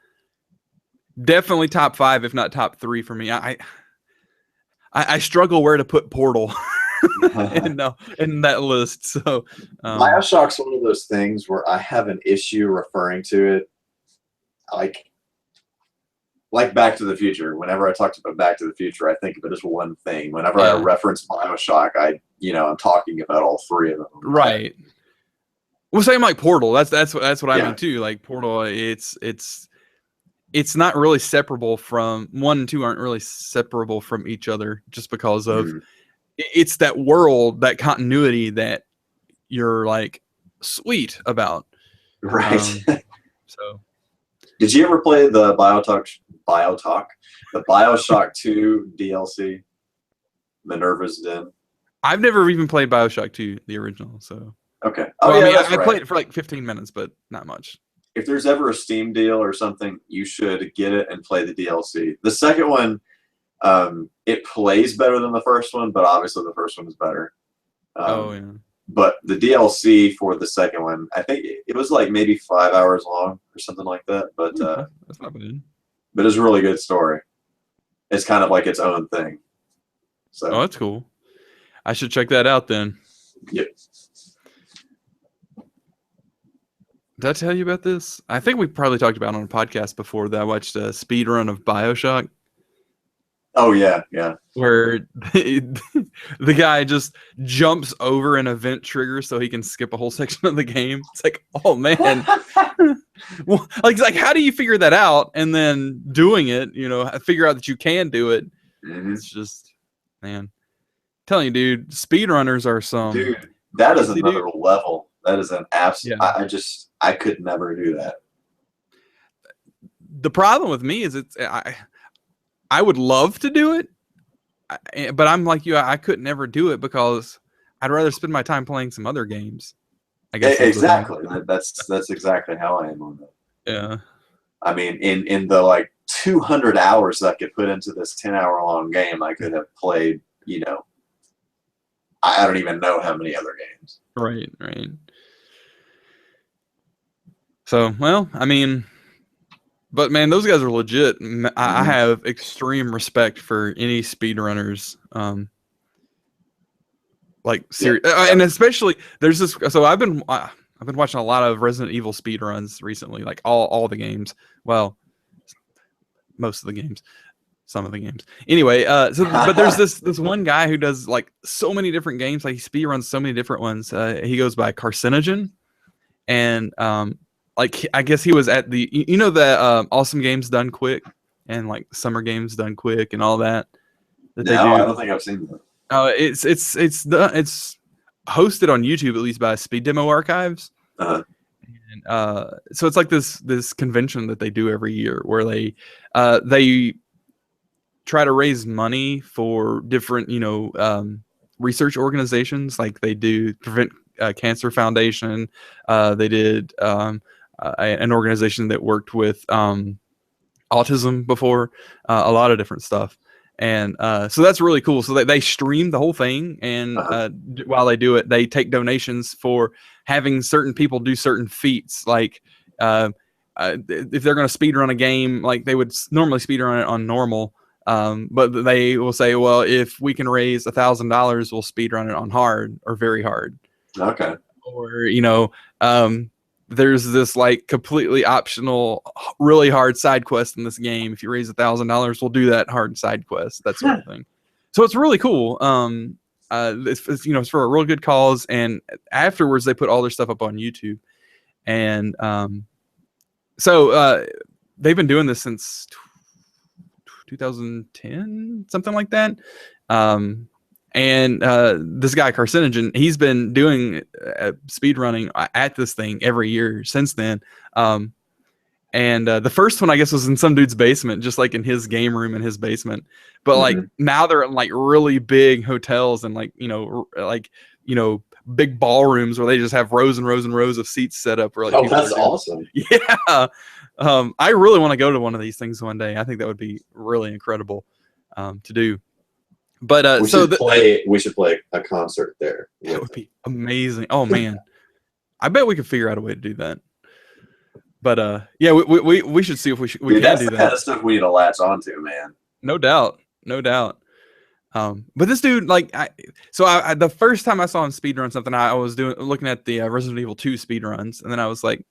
[SPEAKER 1] definitely top 5, if not top 3 for me. I struggle where to put Portal in that list. So
[SPEAKER 2] BioShock's one of those things where I have an issue referring to it like Back to the Future. Whenever I talk about Back to the Future, I think of it as one thing. Whenever I reference BioShock, I'm talking about all 3 of them.
[SPEAKER 1] Right. Well, same like Portal. That's what I mean too. Like Portal, it's not really separable from 1 and 2 aren't really separable from each other just because of it's that world, that continuity that you're like sweet about.
[SPEAKER 2] Right.
[SPEAKER 1] So
[SPEAKER 2] did you ever play the BioShock 2 DLC, Minerva's Den?
[SPEAKER 1] I've never even played BioShock 2, the original, so
[SPEAKER 2] okay.
[SPEAKER 1] I played it for like 15 minutes, but not much.
[SPEAKER 2] If there's ever a Steam deal or something, you should get it and play the DLC. The second one, it plays better than the first one, but obviously the first one is better. But the DLC for the second one, I think it was like maybe 5 hours long or something like that. But
[SPEAKER 1] that's not bad.
[SPEAKER 2] But it's a really good story. It's kind of like its own thing. So
[SPEAKER 1] that's cool. I should check that out then.
[SPEAKER 2] Yep.
[SPEAKER 1] Did I tell you about this? I think we probably talked about it on a podcast before that I watched a speed run of BioShock.
[SPEAKER 2] Oh, yeah.
[SPEAKER 1] Where the guy just jumps over an event trigger so he can skip a whole section of the game. It's like, oh, man. Well, like, how do you figure that out? And then doing it, figure out that you can do it. It's just, man. I'm telling you, dude, speedrunners are some...
[SPEAKER 2] Dude, that is another level. That is an absolute... I could never do that.
[SPEAKER 1] The problem with me is I would love to do it, but I'm like you. I could never do it because I'd rather spend my time playing some other games. I guess
[SPEAKER 2] exactly. That's exactly how I am on that.
[SPEAKER 1] Yeah.
[SPEAKER 2] I mean, in the like 200 hours that I could put into this 10-hour long game, I could have played. I don't even know how many other games.
[SPEAKER 1] Right. So, well, I mean, but man, those guys are legit. I have extreme respect for any speedrunners. And especially there's this. So I've been watching a lot of Resident Evil speedruns recently, like all the games. Well, most of the games, some of the games. Anyway, but there's this one guy who does like so many different games. Like he speedruns so many different ones. He goes by Carcinogen, and like I guess he was at the the Awesome Games Done Quick and like Summer Games Done Quick and all that.
[SPEAKER 2] No, I don't think I've seen that.
[SPEAKER 1] It's hosted on YouTube, at least by Speed Demo Archives.
[SPEAKER 2] Uh-huh.
[SPEAKER 1] And so it's like this convention that they do every year where they try to raise money for different research organizations. Like they do Prevent Cancer Foundation. They did an organization that worked with autism before, a lot of different stuff. And so that's really cool. So they stream the whole thing, and while they do it, they take donations for having certain people do certain feats. Like if they're going to speed run a game, like they would normally speed run it on normal, but they will say, well, if we can raise $1,000, we'll speed run it on hard or very hard.
[SPEAKER 2] Okay.
[SPEAKER 1] Or there's this like completely optional, really hard side quest in this game. If you raise $1,000, we'll do that hard side quest, that sort of thing. So it's really cool. It's for a real good cause. And afterwards, they put all their stuff up on YouTube. And so they've been doing this since 2010, something like that. And this guy Carcinogen, he's been doing speed running at this thing every year since then. And the first one, I guess, was in some dude's basement, just like in his game room in his basement. But like now they're in like really big hotels and big ballrooms where they just have rows and rows and rows of seats set up. Where, like,
[SPEAKER 2] Oh, that's awesome.
[SPEAKER 1] Yeah. I really want to go to one of these things one day. I think that would be really incredible to do. But
[SPEAKER 2] we should play a concert there.
[SPEAKER 1] That would be amazing. Oh man, I bet we could figure out a way to do that. But yeah, we should see if we can do that.
[SPEAKER 2] That's the kind of stuff we need to latch onto, man.
[SPEAKER 1] No doubt. But this dude, like, the first time I saw him speedrun something, I was looking at the Resident Evil 2 speedruns, and then I was like,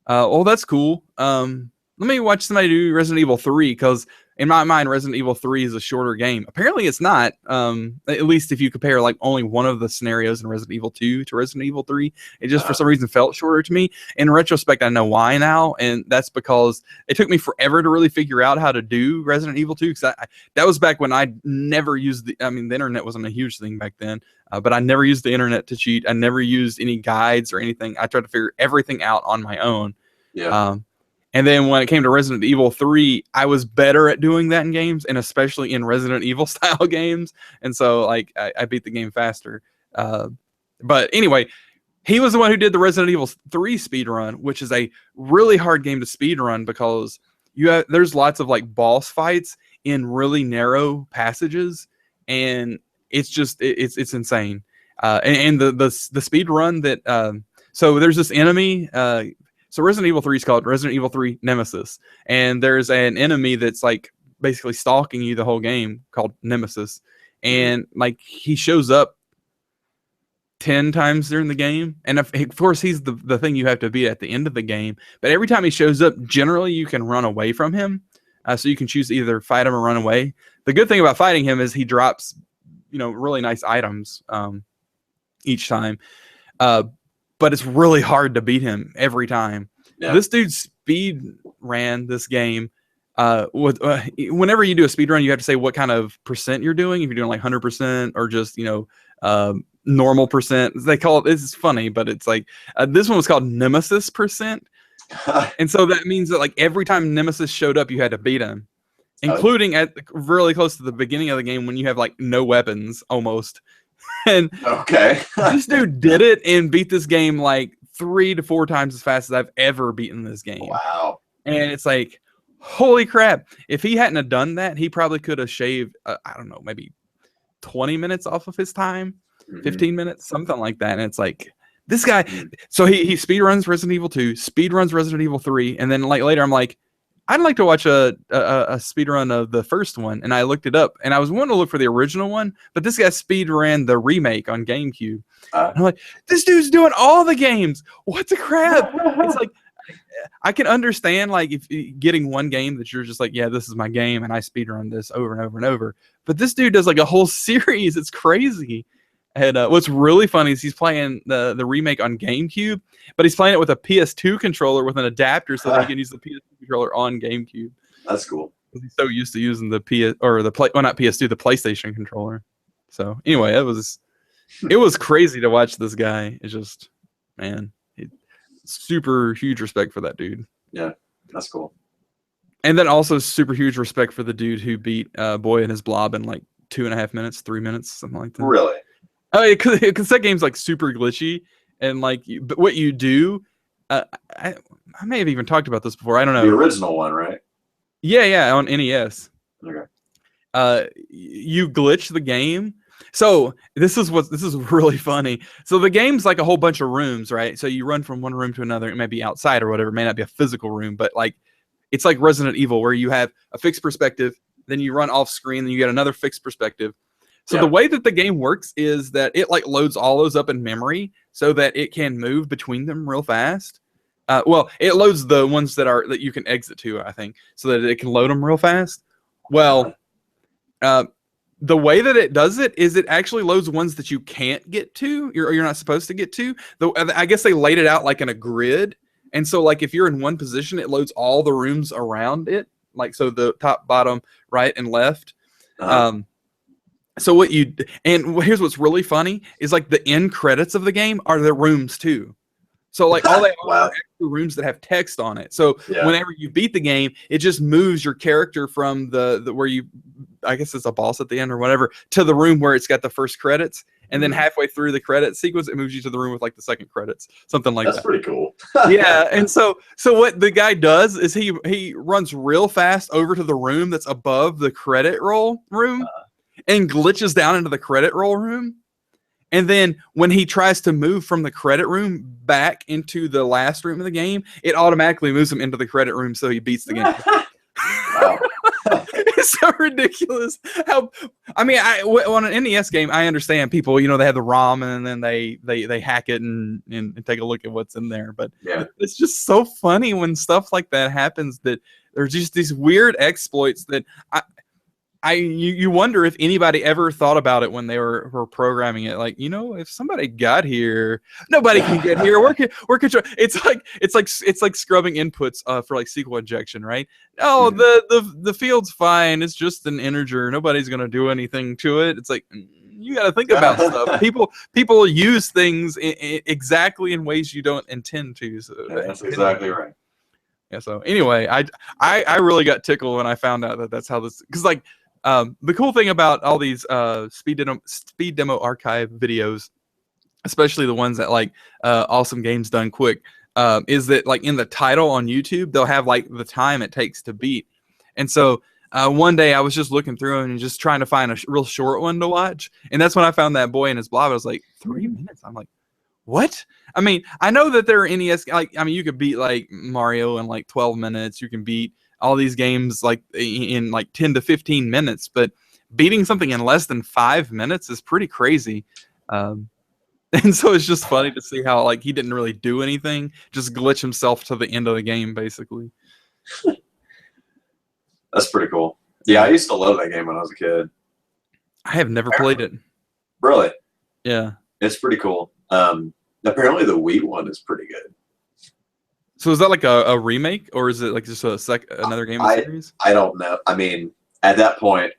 [SPEAKER 1] well, that's cool. Let me watch somebody do Resident Evil 3, because in my mind, Resident Evil 3 is a shorter game. Apparently it's not, at least if you compare like only one of the scenarios in Resident Evil 2 to Resident Evil 3. It just for some reason felt shorter to me. In retrospect, I know why now, and that's because it took me forever to really figure out how to do Resident Evil 2, because that was back when I never used the internet wasn't a huge thing back then, but I never used the internet to cheat. I never used any guides or anything. I tried to figure everything out on my own.
[SPEAKER 2] Yeah.
[SPEAKER 1] And then when it came to Resident Evil 3, I was better at doing that in games, and especially in Resident Evil style games. And so, like, I beat the game faster. But anyway, he was the one who did the Resident Evil 3 speedrun, which is a really hard game to speedrun because there's lots of like boss fights in really narrow passages, and it's just it's insane. And the speed run that so there's this enemy. So Resident Evil 3 is called Resident Evil 3 Nemesis, and there's an enemy that's like basically stalking you the whole game called Nemesis, and like he shows up 10 times during the game, and of course he's the thing you have to beat at the end of the game. But every time he shows up, generally you can run away from him, so you can choose to either fight him or run away. The good thing about fighting him is he drops, really nice items each time. But it's really hard to beat him every time. Yeah. This dude speed ran this game. Whenever you do a speed run, you have to say what kind of percent you're doing. If you're doing like 100% or just normal percent. They call it. This is funny, but it's like this one was called Nemesis percent, and so that means that like every time Nemesis showed up, you had to beat him, including at really close to the beginning of the game when you have like no weapons almost. And this dude did it and beat this game like 3 to 4 times as fast as I've ever beaten this game.
[SPEAKER 2] Wow.
[SPEAKER 1] And it's like, holy crap. If he hadn't have done that, he probably could have shaved, I don't know, maybe 20 minutes off of his time, 15 minutes, something like that. And it's like, this guy, so he speed runs Resident Evil 2, speed runs Resident Evil 3. And then like later I'm like, I'd like to watch a speed run of the first one, and I looked it up, and I was wanting to look for the original one, but this guy speed ran the remake on GameCube. And I'm like, this dude's doing all the games. What the crap? It's like, I can understand like if getting one game that you're just like, yeah, this is my game, and I speed run this over and over and over. But this dude does like a whole series. It's crazy. And what's really funny is he's playing the remake on GameCube, but he's playing it with a PS2 controller with an adapter so that he can use the PS2 controller on GameCube.
[SPEAKER 2] That's cool.
[SPEAKER 1] He's so used to using the not PS2, the PlayStation controller. So anyway, it was crazy to watch this guy. It's just, man, super huge respect for that dude.
[SPEAKER 2] Yeah, that's cool.
[SPEAKER 1] And then also super huge respect for the dude who beat Boy and His Blob in like 2.5 minutes, 3 minutes, something like that.
[SPEAKER 2] Really?
[SPEAKER 1] Oh, because that game's like super glitchy, and like, but what you do, I may have even talked about this before. I don't know.
[SPEAKER 2] The original one, right?
[SPEAKER 1] Yeah, on NES.
[SPEAKER 2] Okay.
[SPEAKER 1] You glitch the game. So this is really funny. So the game's like a whole bunch of rooms, right? So you run from one room to another. It may be outside or whatever. It may not be a physical room, but like it's like Resident Evil where you have a fixed perspective, then you run off screen, then you get another fixed perspective. So the way that the game works is that it like loads all those up in memory so that it can move between them real fast. Well, it loads the ones that you can exit to, I think, so that it can load them real fast. Well, the way that it does it is it actually loads ones that you can't get to, or you're not supposed to get to. I guess they laid it out like in a grid, and so like if you're in one position, it loads all the rooms around it, like so the top, bottom, right, and left. So here's what's really funny is like the end credits of the game are the rooms too. So like all they are extra rooms that have text on it. So whenever you beat the game, it just moves your character from the where you, I guess it's a boss at the end or whatever, to the room where it's got the first credits. and then halfway through the credit sequence, it moves you to the room with like the second credits, something like
[SPEAKER 2] That's
[SPEAKER 1] that.
[SPEAKER 2] pretty cool.
[SPEAKER 1] Yeah, and so what the guy does is he runs real fast over to the room that's above the credit roll room and glitches down into the credit roll room. And then when he tries to move from the credit room back into the last room of the game, it automatically moves him into the credit room, so he beats the game.
[SPEAKER 2] Wow.
[SPEAKER 1] It's so ridiculous. On an NES game, I understand people, they have the ROM and then they hack it and take a look at what's in there. But
[SPEAKER 2] Yeah.
[SPEAKER 1] it's just so funny when stuff like that happens, that there's just these weird exploits that you wonder if anybody ever thought about it when they were programming it. Like, if somebody got here, nobody can get here. We're control. It's like scrubbing inputs for like SQL injection, right? Oh, the field's fine. It's just an integer. Nobody's gonna do anything to it. It's like, you got to think about stuff. People use things exactly in ways you don't intend to. So
[SPEAKER 2] that's exactly right.
[SPEAKER 1] Yeah. So anyway, I really got tickled when I found out that that's how this, because like. The cool thing about all these speed demo archive videos, especially the ones that like Awesome Games Done Quick, is that like in the title on YouTube, they'll have like the time it takes to beat. And so one day I was just looking through and just trying to find a real short one to watch. And that's when I found that Boy and His Blob. I was like, 3 minutes? I'm like, what? I mean, I know that there are NES, you could beat like Mario in like 12 minutes. You can beat all these games like in like 10 to 15 minutes, but beating something in less than 5 minutes is pretty crazy. And so it's just funny to see how like he didn't really do anything, just glitch himself to the end of the game, basically.
[SPEAKER 2] That's pretty cool. Yeah, I used to love that game when I was a kid.
[SPEAKER 1] I have never played it.
[SPEAKER 2] Really?
[SPEAKER 1] Yeah.
[SPEAKER 2] It's pretty cool. Apparently the Wii one is pretty good.
[SPEAKER 1] So is that like a remake, or is it like just another game in the series?
[SPEAKER 2] I don't know. I mean, at that point,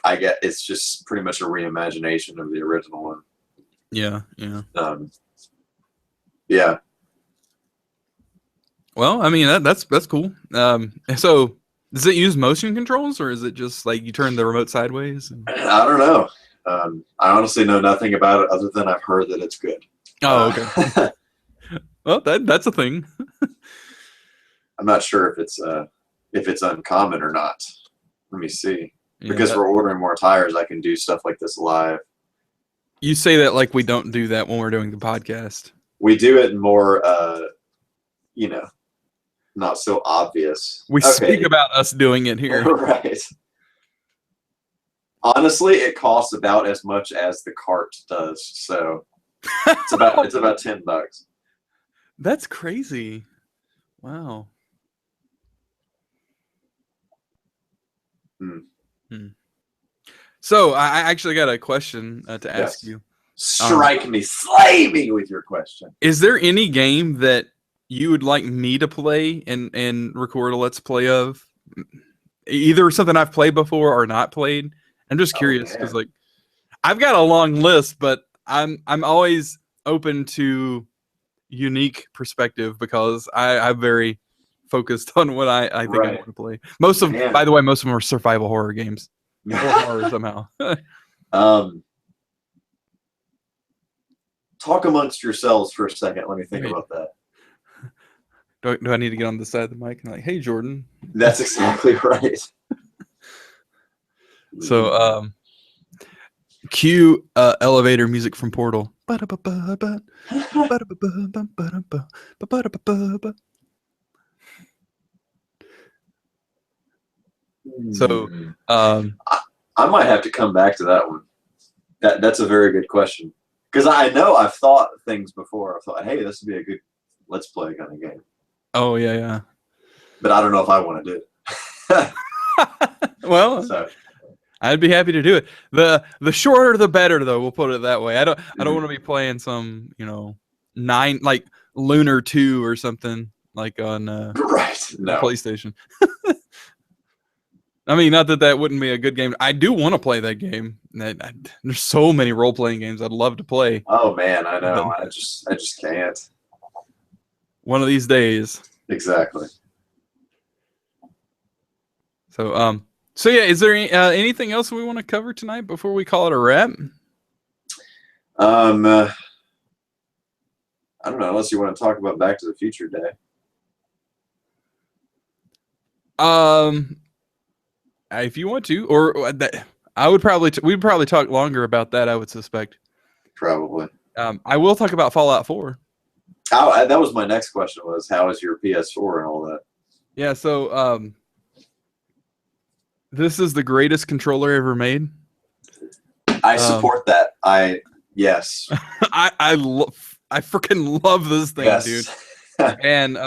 [SPEAKER 2] I get it's just pretty much a reimagination of the original one.
[SPEAKER 1] Yeah.
[SPEAKER 2] Yeah.
[SPEAKER 1] Well, I mean that's cool. So does it use motion controls, or is it just like you turn the remote sideways?
[SPEAKER 2] I don't know. I honestly know nothing about it other than I've heard that it's good.
[SPEAKER 1] Oh, okay. Well, that's a thing.
[SPEAKER 2] I'm not sure if it's uncommon or not. Let me see.
[SPEAKER 1] Yeah,
[SPEAKER 2] because we're ordering more tires, I can do stuff like this live.
[SPEAKER 1] You say that like we don't do that when we're doing the podcast.
[SPEAKER 2] We do it more, not so obvious.
[SPEAKER 1] We speak about us doing it here.
[SPEAKER 2] Right. Honestly, it costs about as much as the cart does. So it's about $10.
[SPEAKER 1] That's crazy. Wow. So I actually got a question to ask you.
[SPEAKER 2] Strike me, slay me with your question.
[SPEAKER 1] Is there any game that you would like me to play and record a let's play of? Either something I've played before or not played. I'm just curious because like I've got a long list, but I'm always open to unique perspective because I'm very focused on what I think I want to play. By the way, most of them are survival horror games. Or horror somehow.
[SPEAKER 2] Talk amongst yourselves for a second. Let me think about that.
[SPEAKER 1] Do I need to get on the side of the mic and like, hey, Jordan?
[SPEAKER 2] That's exactly right.
[SPEAKER 1] So, cue elevator music from Portal. So,
[SPEAKER 2] I might have to come back to that one. That's a very good question. Because I know I've thought things before. I've thought, hey, this would be a good let's play kind of game.
[SPEAKER 1] Oh, yeah.
[SPEAKER 2] But I don't know if I want to do it.
[SPEAKER 1] Well, I'd be happy to do it. The shorter the better, though. We'll put it that way. I don't want to be playing some, 9 like Lunar 2 or something like on PlayStation. I mean, not that wouldn't be a good game. I do want to play that game. There's so many role-playing games I'd love to play.
[SPEAKER 2] Oh man, I know. I just can't.
[SPEAKER 1] One of these days.
[SPEAKER 2] Exactly.
[SPEAKER 1] So yeah, is there anything else we want to cover tonight before we call it a wrap?
[SPEAKER 2] I don't know, unless you want to talk about Back to the Future Day.
[SPEAKER 1] If you want to, or that, I would probably we'd probably talk longer about that. I would suspect.
[SPEAKER 2] Probably.
[SPEAKER 1] I will talk about Fallout 4.
[SPEAKER 2] That was my next question. Was how is your PS4 and all that?
[SPEAKER 1] Yeah. So this is the greatest controller ever made.
[SPEAKER 2] I support that. Yes.
[SPEAKER 1] I freaking love this thing,
[SPEAKER 2] Yes.
[SPEAKER 1] dude. And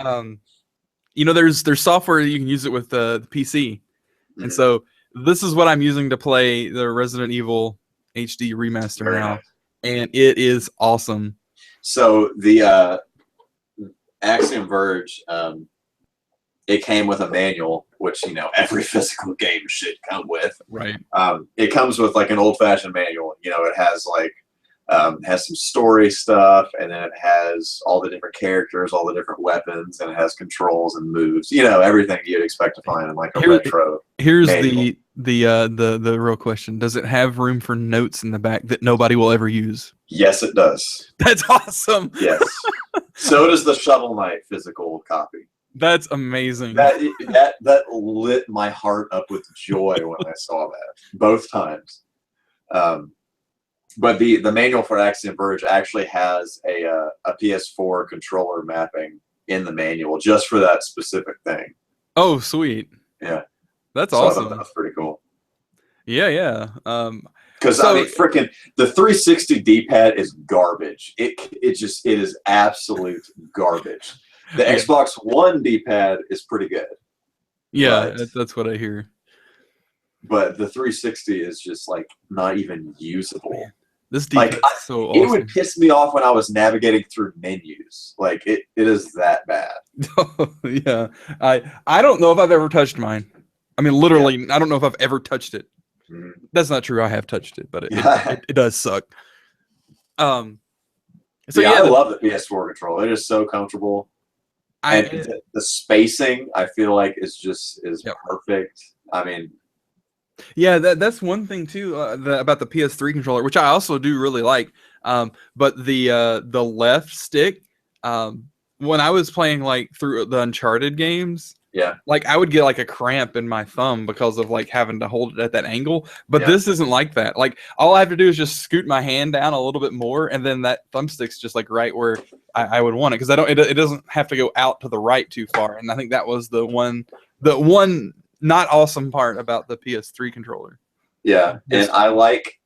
[SPEAKER 1] there's software you can use it with the PC, and so this is what I'm using to play the Resident Evil HD remaster
[SPEAKER 2] Very
[SPEAKER 1] now,
[SPEAKER 2] nice.
[SPEAKER 1] and it is awesome.
[SPEAKER 2] So the Axiom Verge, it came with a manual, which every physical game should come with.
[SPEAKER 1] Right.
[SPEAKER 2] It comes with like an old-fashioned manual. It has like has some story stuff, and then it has all the different characters, all the different weapons, and it has controls and moves. Everything you'd expect to find in like a retro.
[SPEAKER 1] Here's
[SPEAKER 2] manual.
[SPEAKER 1] the real question: does it have room for notes in the back that nobody will ever use?
[SPEAKER 2] Yes, it does.
[SPEAKER 1] That's awesome.
[SPEAKER 2] Yes. So does the Shovel Knight physical copy.
[SPEAKER 1] That's amazing.
[SPEAKER 2] That lit my heart up with joy when I saw that both times. But the manual for Axiom Verge actually has a PS4 controller mapping in the manual just for that specific thing.
[SPEAKER 1] Oh, sweet.
[SPEAKER 2] Yeah.
[SPEAKER 1] That's
[SPEAKER 2] so
[SPEAKER 1] awesome.
[SPEAKER 2] I thought that was pretty cool.
[SPEAKER 1] Yeah.
[SPEAKER 2] Because freaking the 360 D-pad is garbage. It is absolute garbage. The Xbox One D-pad is pretty good.
[SPEAKER 1] Yeah, that's what I hear.
[SPEAKER 2] But the 360 is just like not even usable.
[SPEAKER 1] This D-pad is so awesome.
[SPEAKER 2] It would piss me off when I was navigating through menus. Like it is that bad.
[SPEAKER 1] Yeah. I don't know if I've ever touched mine. I mean, literally, I don't know if I've ever touched it.
[SPEAKER 2] Mm-hmm.
[SPEAKER 1] That's not true. I have touched it, but it does suck. I
[SPEAKER 2] love the PS4 controller. It is so comfortable. And the spacing, I feel like, is perfect. I mean,
[SPEAKER 1] yeah, that's one thing too about the PS3 controller, which I also do really like. But the left stick, when I was playing like through the Uncharted games, like I would get like a cramp in my thumb because of like having to hold it at that angle. But this isn't like that. Like all I have to do is just scoot my hand down a little bit more, and then that thumbstick's just like right where I would want it, because it doesn't have to go out to the right too far. And I think that was the one not awesome part about the PS3 controller.
[SPEAKER 2] Yeah, and I like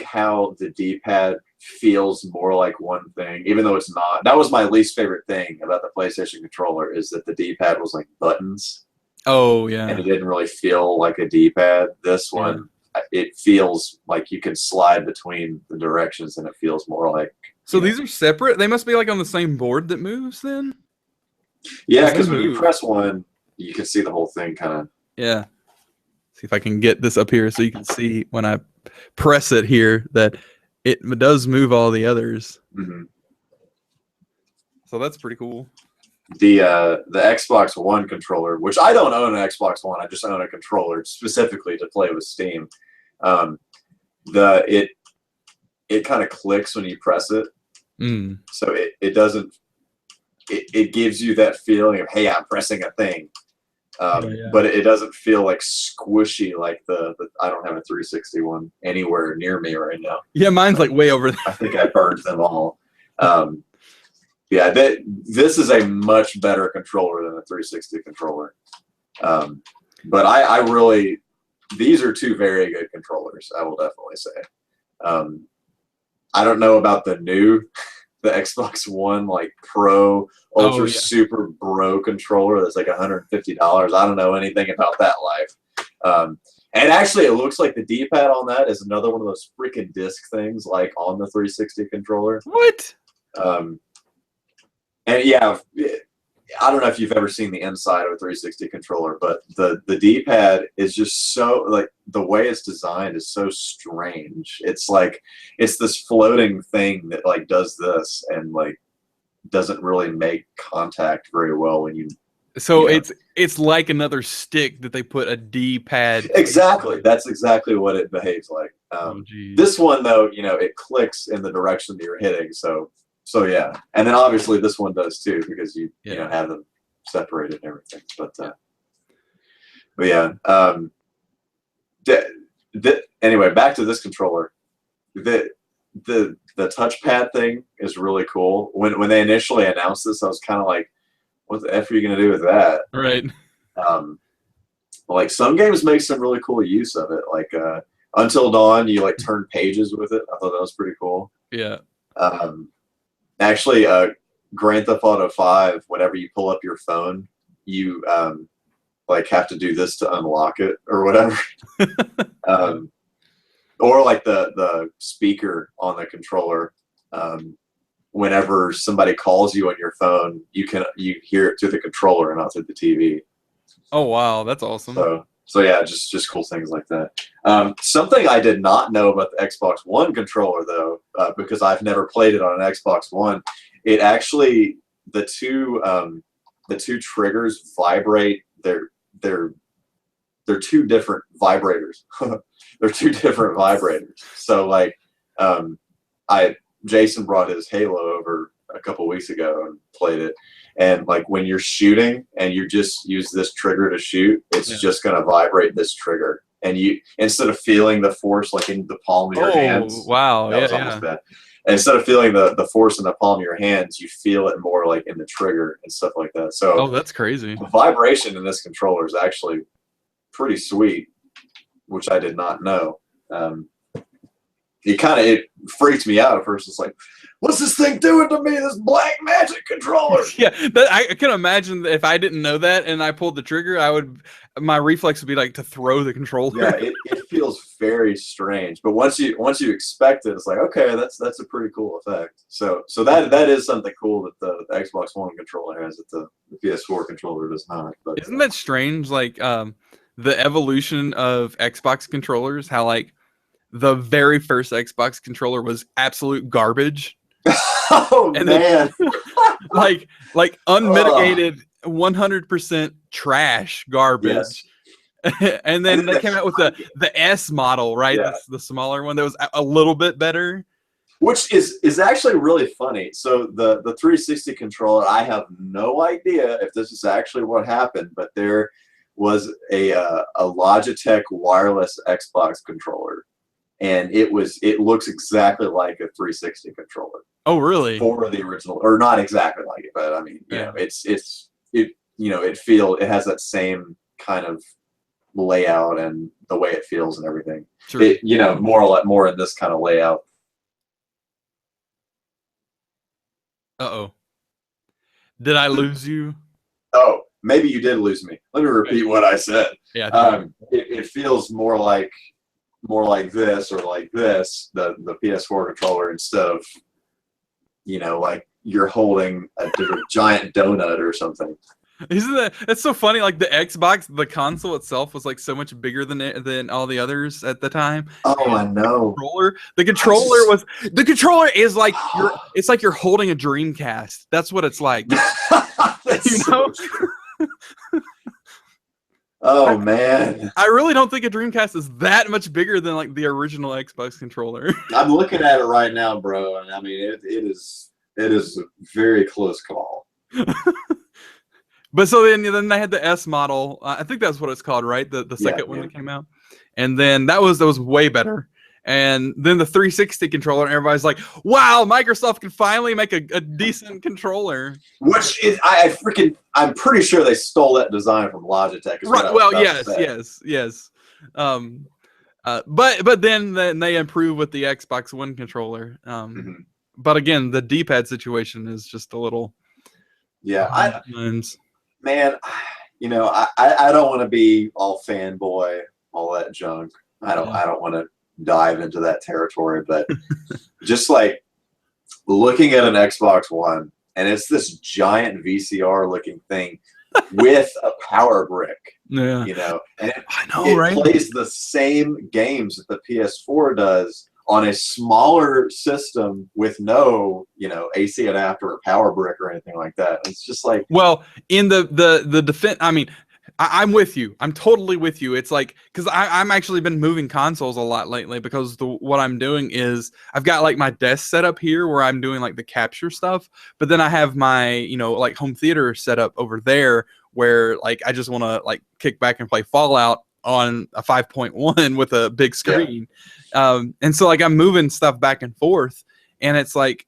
[SPEAKER 2] how the D-pad feels more like one thing, even though it's not. That was my least favorite thing about the PlayStation controller, is that the D-pad was like buttons.
[SPEAKER 1] Oh, yeah.
[SPEAKER 2] And it didn't really feel like a D-pad. This one, it feels like you can slide between the directions, and it feels more like...
[SPEAKER 1] So these are separate? They must be like on the same board that moves then?
[SPEAKER 2] Yeah, because when you press one, you can see the whole thing kind of...
[SPEAKER 1] Yeah. See if I can get this up here so you can see when I press it here that it does move all the others.
[SPEAKER 2] Mm-hmm.
[SPEAKER 1] So that's pretty cool.
[SPEAKER 2] The Xbox One controller, which I don't own an Xbox One, I just own a controller specifically to play with Steam. It kind of clicks when you press it. So it doesn't. It gives you that feeling of, hey, I'm pressing a thing. But it doesn't feel like squishy like the I don't have a 360 one anywhere near me right now.
[SPEAKER 1] Yeah, mine's like way over there.
[SPEAKER 2] I think I burned them all. This is a much better controller than a 360 controller. But I really, these are two very good controllers, I will definitely say. I don't know about the Xbox One like Pro Ultra Super Bro controller that's like $150. I don't know anything about that life. And actually, it looks like the D-pad on that is another one of those freaking disc things like on the 360 controller.
[SPEAKER 1] What?
[SPEAKER 2] And yeah, I don't know if you've ever seen the inside of a 360 controller, but the D-pad is just so, like, the way it's designed is so strange. It's like, it's this floating thing that like does this and like doesn't really make contact very well when you
[SPEAKER 1] So
[SPEAKER 2] Yeah.
[SPEAKER 1] it's like another stick that they put a D-pad.
[SPEAKER 2] Exactly. That's exactly what it behaves like.
[SPEAKER 1] Oh, geez.
[SPEAKER 2] This one, though, it clicks in the direction that you're hitting. So yeah. And then obviously this one does too, because you have them separated and everything. But yeah. Anyway, back to this controller. The touchpad thing is really cool. When they initially announced this, I was kind of like, what the F are you going to do with that?
[SPEAKER 1] Right.
[SPEAKER 2] Like some games make some really cool use of it. Like Until Dawn, you like turn pages with it. I thought that was pretty cool.
[SPEAKER 1] Yeah.
[SPEAKER 2] Actually, Grand Theft Auto 5, whenever you pull up your phone, you like have to do this to unlock it or whatever. Or like the speaker on the controller. Whenever somebody calls you on your phone, you hear it through the controller and not through the TV.
[SPEAKER 1] Oh wow, that's awesome.
[SPEAKER 2] So yeah, just cool things like that. Something I did not know about the Xbox One controller though, because I've never played it on an Xbox One. It actually the two triggers vibrate. They're two different vibrators. They're two different vibrators. So like, Jason brought his Halo over a couple weeks ago and played it. And like when you're shooting and you just use this trigger to shoot, it's just going to vibrate this trigger. And you, instead of feeling the force like in the palm of your hands.
[SPEAKER 1] Wow.
[SPEAKER 2] That was almost bad. And instead of feeling the force in the palm of your hands, you feel it more like in the trigger and stuff like that. So
[SPEAKER 1] that's crazy.
[SPEAKER 2] The vibration in this controller is actually pretty sweet, which I did not know. It freaked me out at first. It's like, what's this thing doing to me? This black magic controller.
[SPEAKER 1] Yeah, I can imagine that if I didn't know that and I pulled the trigger, my reflex would be like to throw the controller.
[SPEAKER 2] Yeah, it feels very strange. But once you expect it, it's like, okay, that's a pretty cool effect. So that is something cool that the Xbox One controller has that the PS4 controller does not. But
[SPEAKER 1] isn't that strange? Like the evolution of Xbox controllers, how like the very first Xbox controller was absolute garbage.
[SPEAKER 2] Oh and man.
[SPEAKER 1] Then, like unmitigated 100% trash garbage. Yes. And then they came out with the S model, right? Yeah. That's the smaller one that was a little bit better.
[SPEAKER 2] Which is actually really funny. So the 360 controller, I have no idea if this is actually what happened, but there was a Logitech wireless Xbox controller. And it looks exactly like a 360 controller.
[SPEAKER 1] Oh, really?
[SPEAKER 2] For the original, or not exactly like it, but I mean, it has that same kind of layout and the way it feels and everything. Sure. More in this kind of layout.
[SPEAKER 1] Uh-oh. Did I lose you?
[SPEAKER 2] Oh, maybe you did lose me. Let me repeat what I said.
[SPEAKER 1] Yeah.
[SPEAKER 2] It feels more like this or like this, the PS4 controller, instead of like you're holding a giant donut or something.
[SPEAKER 1] Isn't that's so funny? Like the Xbox, the console itself was like so much bigger than all the others at the time.
[SPEAKER 2] Oh, I know.
[SPEAKER 1] The controller is like it's like you're holding a Dreamcast. That's what it's like.
[SPEAKER 2] Oh man!
[SPEAKER 1] I really don't think a Dreamcast is that much bigger than like the original Xbox controller.
[SPEAKER 2] I'm looking at it right now, bro, and I mean it is a very close call.
[SPEAKER 1] But so then they had the S model. I think that's what it's called, right? The second one that came out, and then that was way better. And then the 360 controller, and everybody's like, "Wow, Microsoft can finally make a decent controller."
[SPEAKER 2] Which is, I'm pretty sure they stole that design from Logitech.
[SPEAKER 1] Right. Well, yes. But then they improve with the Xbox One controller. But again, the D-pad situation is just a little.
[SPEAKER 2] Yeah, I don't want to be all fanboy, all that junk. I don't want to dive into that territory, but just like looking at an Xbox One, and it's this giant VCR looking thing with a power brick.
[SPEAKER 1] Yeah.
[SPEAKER 2] And
[SPEAKER 1] I know, right?
[SPEAKER 2] Plays the same games that the PS4 does on a smaller system with no, AC adapter or power brick or anything like that. It's just like,
[SPEAKER 1] well, in the defense, I mean, I'm with you. I'm totally with you. It's like, because I'm actually been moving consoles a lot lately because what I'm doing is I've got like my desk set up here where I'm doing like the capture stuff, but then I have my, like home theater set up over there where like I just want to like kick back and play Fallout on a 5.1 with a big screen. Yeah. And so like I'm moving stuff back and forth, and it's like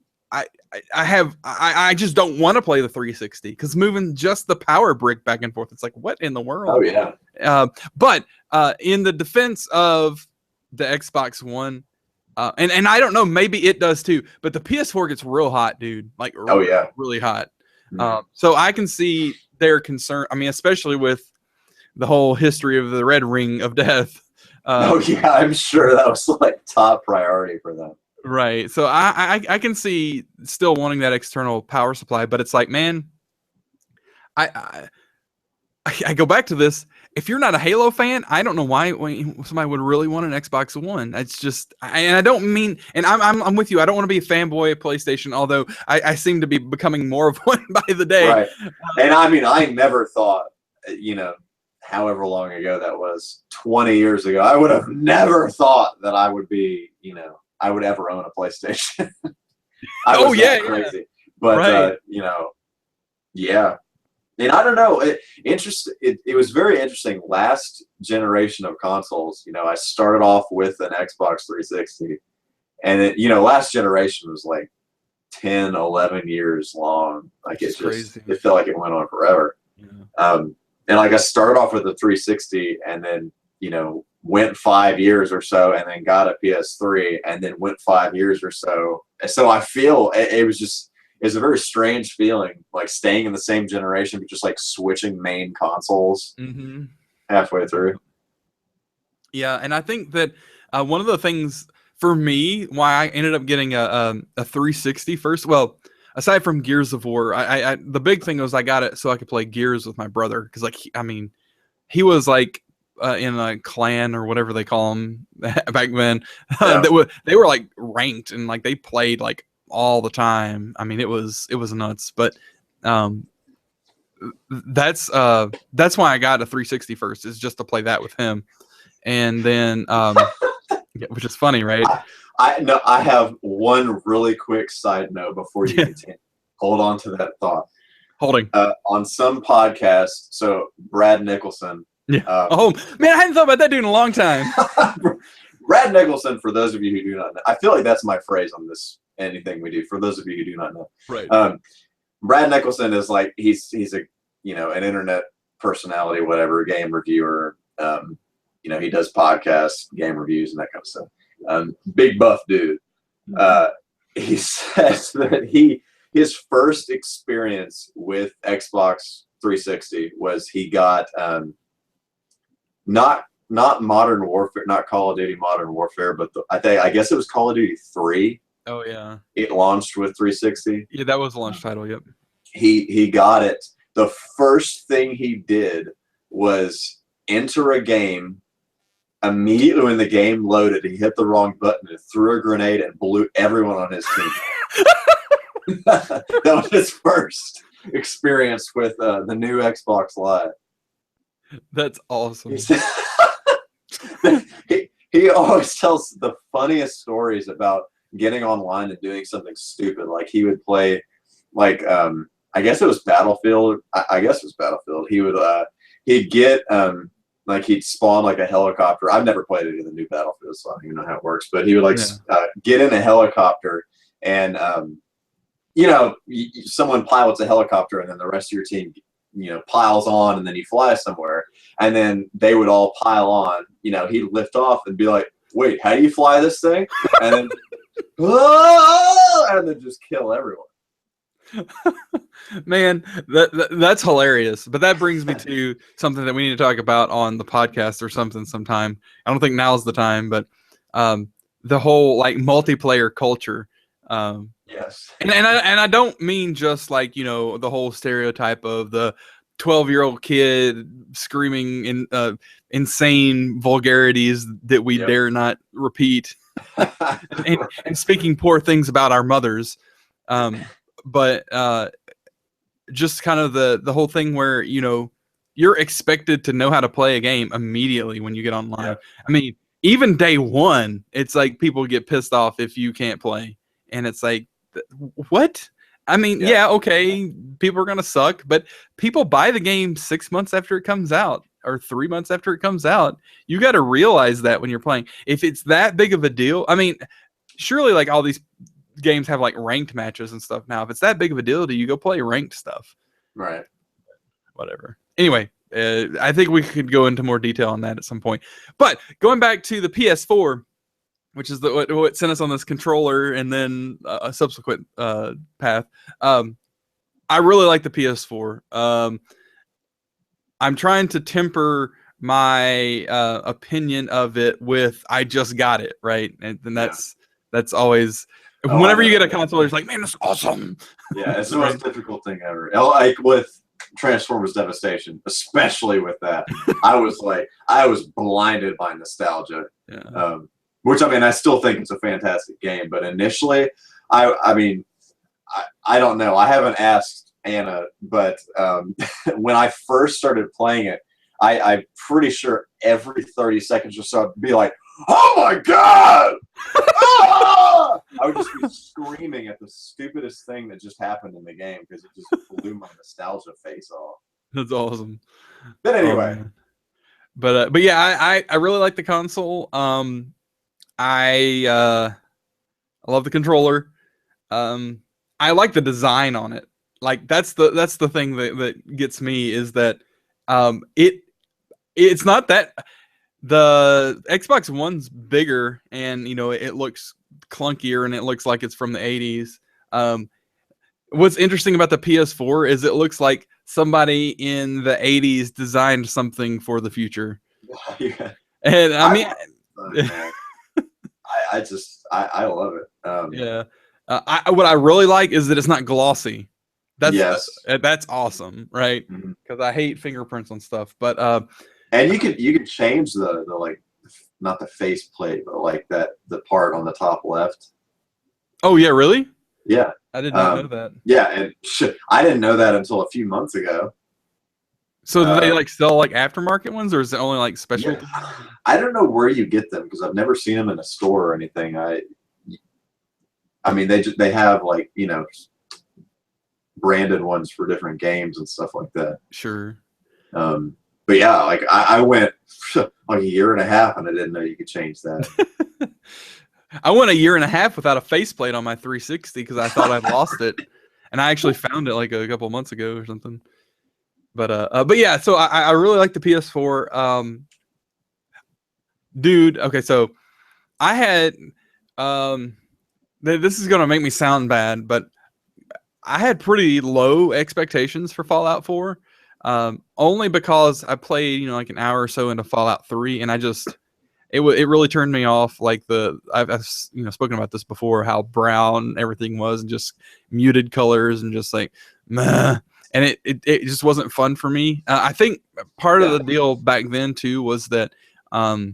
[SPEAKER 1] I just don't want to play the 360 because moving just the power brick back and forth, it's like, what in the world?
[SPEAKER 2] Oh yeah.
[SPEAKER 1] But in the defense of the Xbox One, and I don't know, maybe it does too, but the PS4 gets real hot, dude. Like, really hot. Mm-hmm. So I can see their concern. I mean, especially with the whole history of the Red Ring of Death.
[SPEAKER 2] Oh yeah, I'm sure that was like top priority for them.
[SPEAKER 1] Right. So I can see still wanting that external power supply, but it's like, man, I go back to this. If you're not a Halo fan, I don't know why somebody would really want an Xbox One. It's just, and I don't mean, and I'm with you. I don't want to be a fanboy of PlayStation, although I seem to be becoming more of one by the day.
[SPEAKER 2] Right. And I mean, I never thought, however long ago that was, 20 years ago, I would have never thought that I would be, I would ever own a PlayStation. Crazy. Yeah. But,
[SPEAKER 1] right.
[SPEAKER 2] Yeah. And I don't know, it was very interesting. Last generation of consoles, I started off with an Xbox 360. And, last generation was like 10, 11 years long. Like it felt like it went on forever. Yeah. And like I started off with a 360 and then, went 5 years or so and then got a PS3 and then went 5 years or so. And so I feel it's a very strange feeling, like staying in the same generation, but just like switching main consoles halfway through.
[SPEAKER 1] Yeah. And I think that one of the things for me, why I ended up getting a 360 first, well, aside from Gears of War, I the big thing was I got it so I could play Gears with my brother. Cause like, he was like, in a clan or whatever they call them back then. Yeah. They were like ranked and like they played like all the time. I mean, it was nuts. But that's why I got a 360 first, is just to play that with him. And then which is funny, right?
[SPEAKER 2] I have one really quick side note before you continue. Hold on to that thought.
[SPEAKER 1] Holding.
[SPEAKER 2] On some podcast, so Brad Nicholson.
[SPEAKER 1] Yeah. Oh man, I hadn't thought about that dude in a long time.
[SPEAKER 2] Brad Nicholson, for those of you who do not know, I feel like that's my phrase on this anything we do. For those of you who do not know,
[SPEAKER 1] right?
[SPEAKER 2] Brad Nicholson is like he's a an internet personality, whatever, game reviewer. He does podcasts, game reviews, and that kind of stuff. Big buff dude. He says that his first experience with Xbox 360 was he got not Modern Warfare, not Call of Duty Modern Warfare, but I guess it was Call of Duty 3.
[SPEAKER 1] Oh yeah.
[SPEAKER 2] It launched with 360.
[SPEAKER 1] Yeah, that was the launch title. Yep.
[SPEAKER 2] He got it. The first thing he did was enter a game. Immediately when the game loaded, he hit the wrong button and threw a grenade and blew everyone on his team. That was his first experience with the new Xbox Live.
[SPEAKER 1] That's awesome.
[SPEAKER 2] He always tells the funniest stories about getting online and doing something stupid. Like he would play, like I guess it was Battlefield. I guess it was Battlefield. He would he'd get like he'd spawn like a helicopter. I've never played any of the new Battlefield, so I don't even know how it works. But he would get in a helicopter and someone pilots a helicopter and then the rest of your team piles on, and then you fly somewhere, and then they would all pile on. He'd lift off and be like, wait, how do you fly this thing? And then and then just kill everyone.
[SPEAKER 1] Man, that's hilarious. But that brings me to something that we need to talk about on the podcast or something sometime. I don't think now's the time, but the whole like multiplayer culture.
[SPEAKER 2] Yes.
[SPEAKER 1] And I don't mean just like, the whole stereotype of the 12-year-old kid screaming in insane vulgarities that we dare not repeat. and speaking poor things about our mothers, but just kind of the whole thing where you're expected to know how to play a game immediately when you get online.
[SPEAKER 2] Yeah.
[SPEAKER 1] I mean, even day one, it's like people get pissed off if you can't play, and it's like, what? I mean, yeah, okay, people are gonna suck, but people buy the game 6 months after it comes out or 3 months after it comes out. You got to realize that when you're playing, if it's that big of a deal. I mean, surely like all these games have like ranked matches and stuff now. If it's that big of a deal, do you go play ranked stuff?
[SPEAKER 2] Right.
[SPEAKER 1] Whatever. Anyway, I think we could go into more detail on that at some point. But going back to the PS4, which is what sent us on this controller and then a subsequent path. I really like the PS4. I'm trying to temper my opinion of it with I just got it, right? And that's always whenever you get a console, it's like, man, it's awesome.
[SPEAKER 2] Yeah, it's the most difficult thing ever. Like with Transformers Devastation, especially with that, I was blinded by nostalgia.
[SPEAKER 1] Yeah.
[SPEAKER 2] Which, I mean, I still think it's a fantastic game, but initially, I mean, I don't know. I haven't asked Anna, but when I first started playing it, I'm pretty sure every 30 seconds or so I'd be like, oh my God! Ah! I would just be screaming at the stupidest thing that just happened in the game because it just blew my nostalgia face off.
[SPEAKER 1] That's awesome.
[SPEAKER 2] But anyway.
[SPEAKER 1] But yeah, I really like the console. I love the controller. I like the design on it. Like that's the thing that gets me is that it's not that the Xbox One's bigger and it looks clunkier and it looks like it's from the 80s. What's interesting about the PS4 is it looks like somebody in the 80s designed something for the future.
[SPEAKER 2] Yeah.
[SPEAKER 1] And I mean,
[SPEAKER 2] I love it.
[SPEAKER 1] Yeah. What I really like is that it's not glossy. That's awesome, right? Because I hate fingerprints on stuff. But
[SPEAKER 2] and you could change the like, not the face plate, but like the part on the top left.
[SPEAKER 1] Oh yeah, really?
[SPEAKER 2] Yeah,
[SPEAKER 1] I did not know that.
[SPEAKER 2] Yeah, and I didn't know that until a few months ago.
[SPEAKER 1] So do they like sell like aftermarket ones, or is it only like special?
[SPEAKER 2] Yeah. I don't know where you get them because I've never seen them in a store or anything. I mean, they have like branded ones for different games and stuff like that.
[SPEAKER 1] Sure.
[SPEAKER 2] But yeah, like I went like a year and a half and I didn't know you could change that.
[SPEAKER 1] I went a year and a half without a faceplate on my 360 because I thought I'd lost it, and I actually found it like a couple months ago or something. But yeah, so I really like the PS4. Dude, okay, so I had this is gonna make me sound bad, but I had pretty low expectations for Fallout 4. Only because I played, like an hour or so into Fallout 3, and it really turned me off. Like I've spoken about this before, how brown everything was and just muted colors and just like meh. And it just wasn't fun for me. I think part of the deal back then too was that I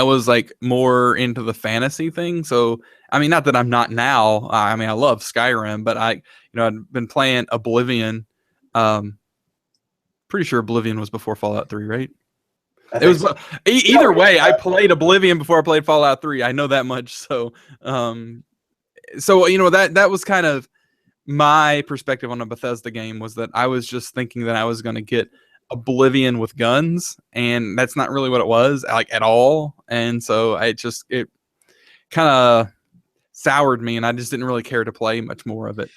[SPEAKER 1] was like more into the fantasy thing. So I mean, not that I'm not now. I mean, I love Skyrim, but I'd been playing Oblivion. Pretty sure Oblivion was before Fallout 3, right? It was either way. I played Oblivion before I played Fallout 3. I know that much. So, that was kind of my perspective on a Bethesda game, was that I was just thinking that I was going to get Oblivion with guns, and that's not really what it was, like, at all. And so it kind of soured me, and I just didn't really care to play much more of it.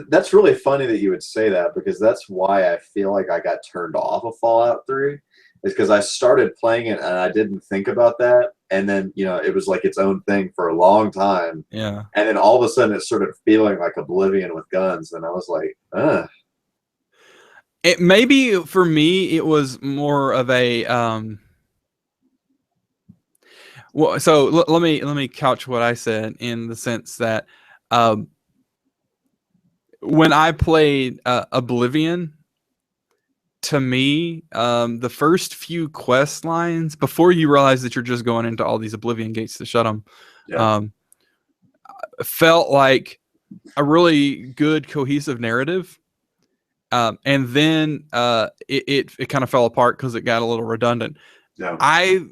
[SPEAKER 2] That's really funny that you would say that, because that's why I feel like I got turned off of Fallout 3, is because I started playing it and I didn't think about that. And then, it was like its own thing for a long time.
[SPEAKER 1] Yeah.
[SPEAKER 2] And then all of a sudden it started feeling like Oblivion with guns. And I was like, ugh.
[SPEAKER 1] It maybe for me, it was more of a, well, so let me couch what I said in the sense that, when I played Oblivion, to me, the first few quest lines before you realize that you're just going into all these Oblivion gates to shut them, felt like a really good cohesive narrative. And then it kind of fell apart because it got a little redundant.
[SPEAKER 2] Yeah.
[SPEAKER 1] I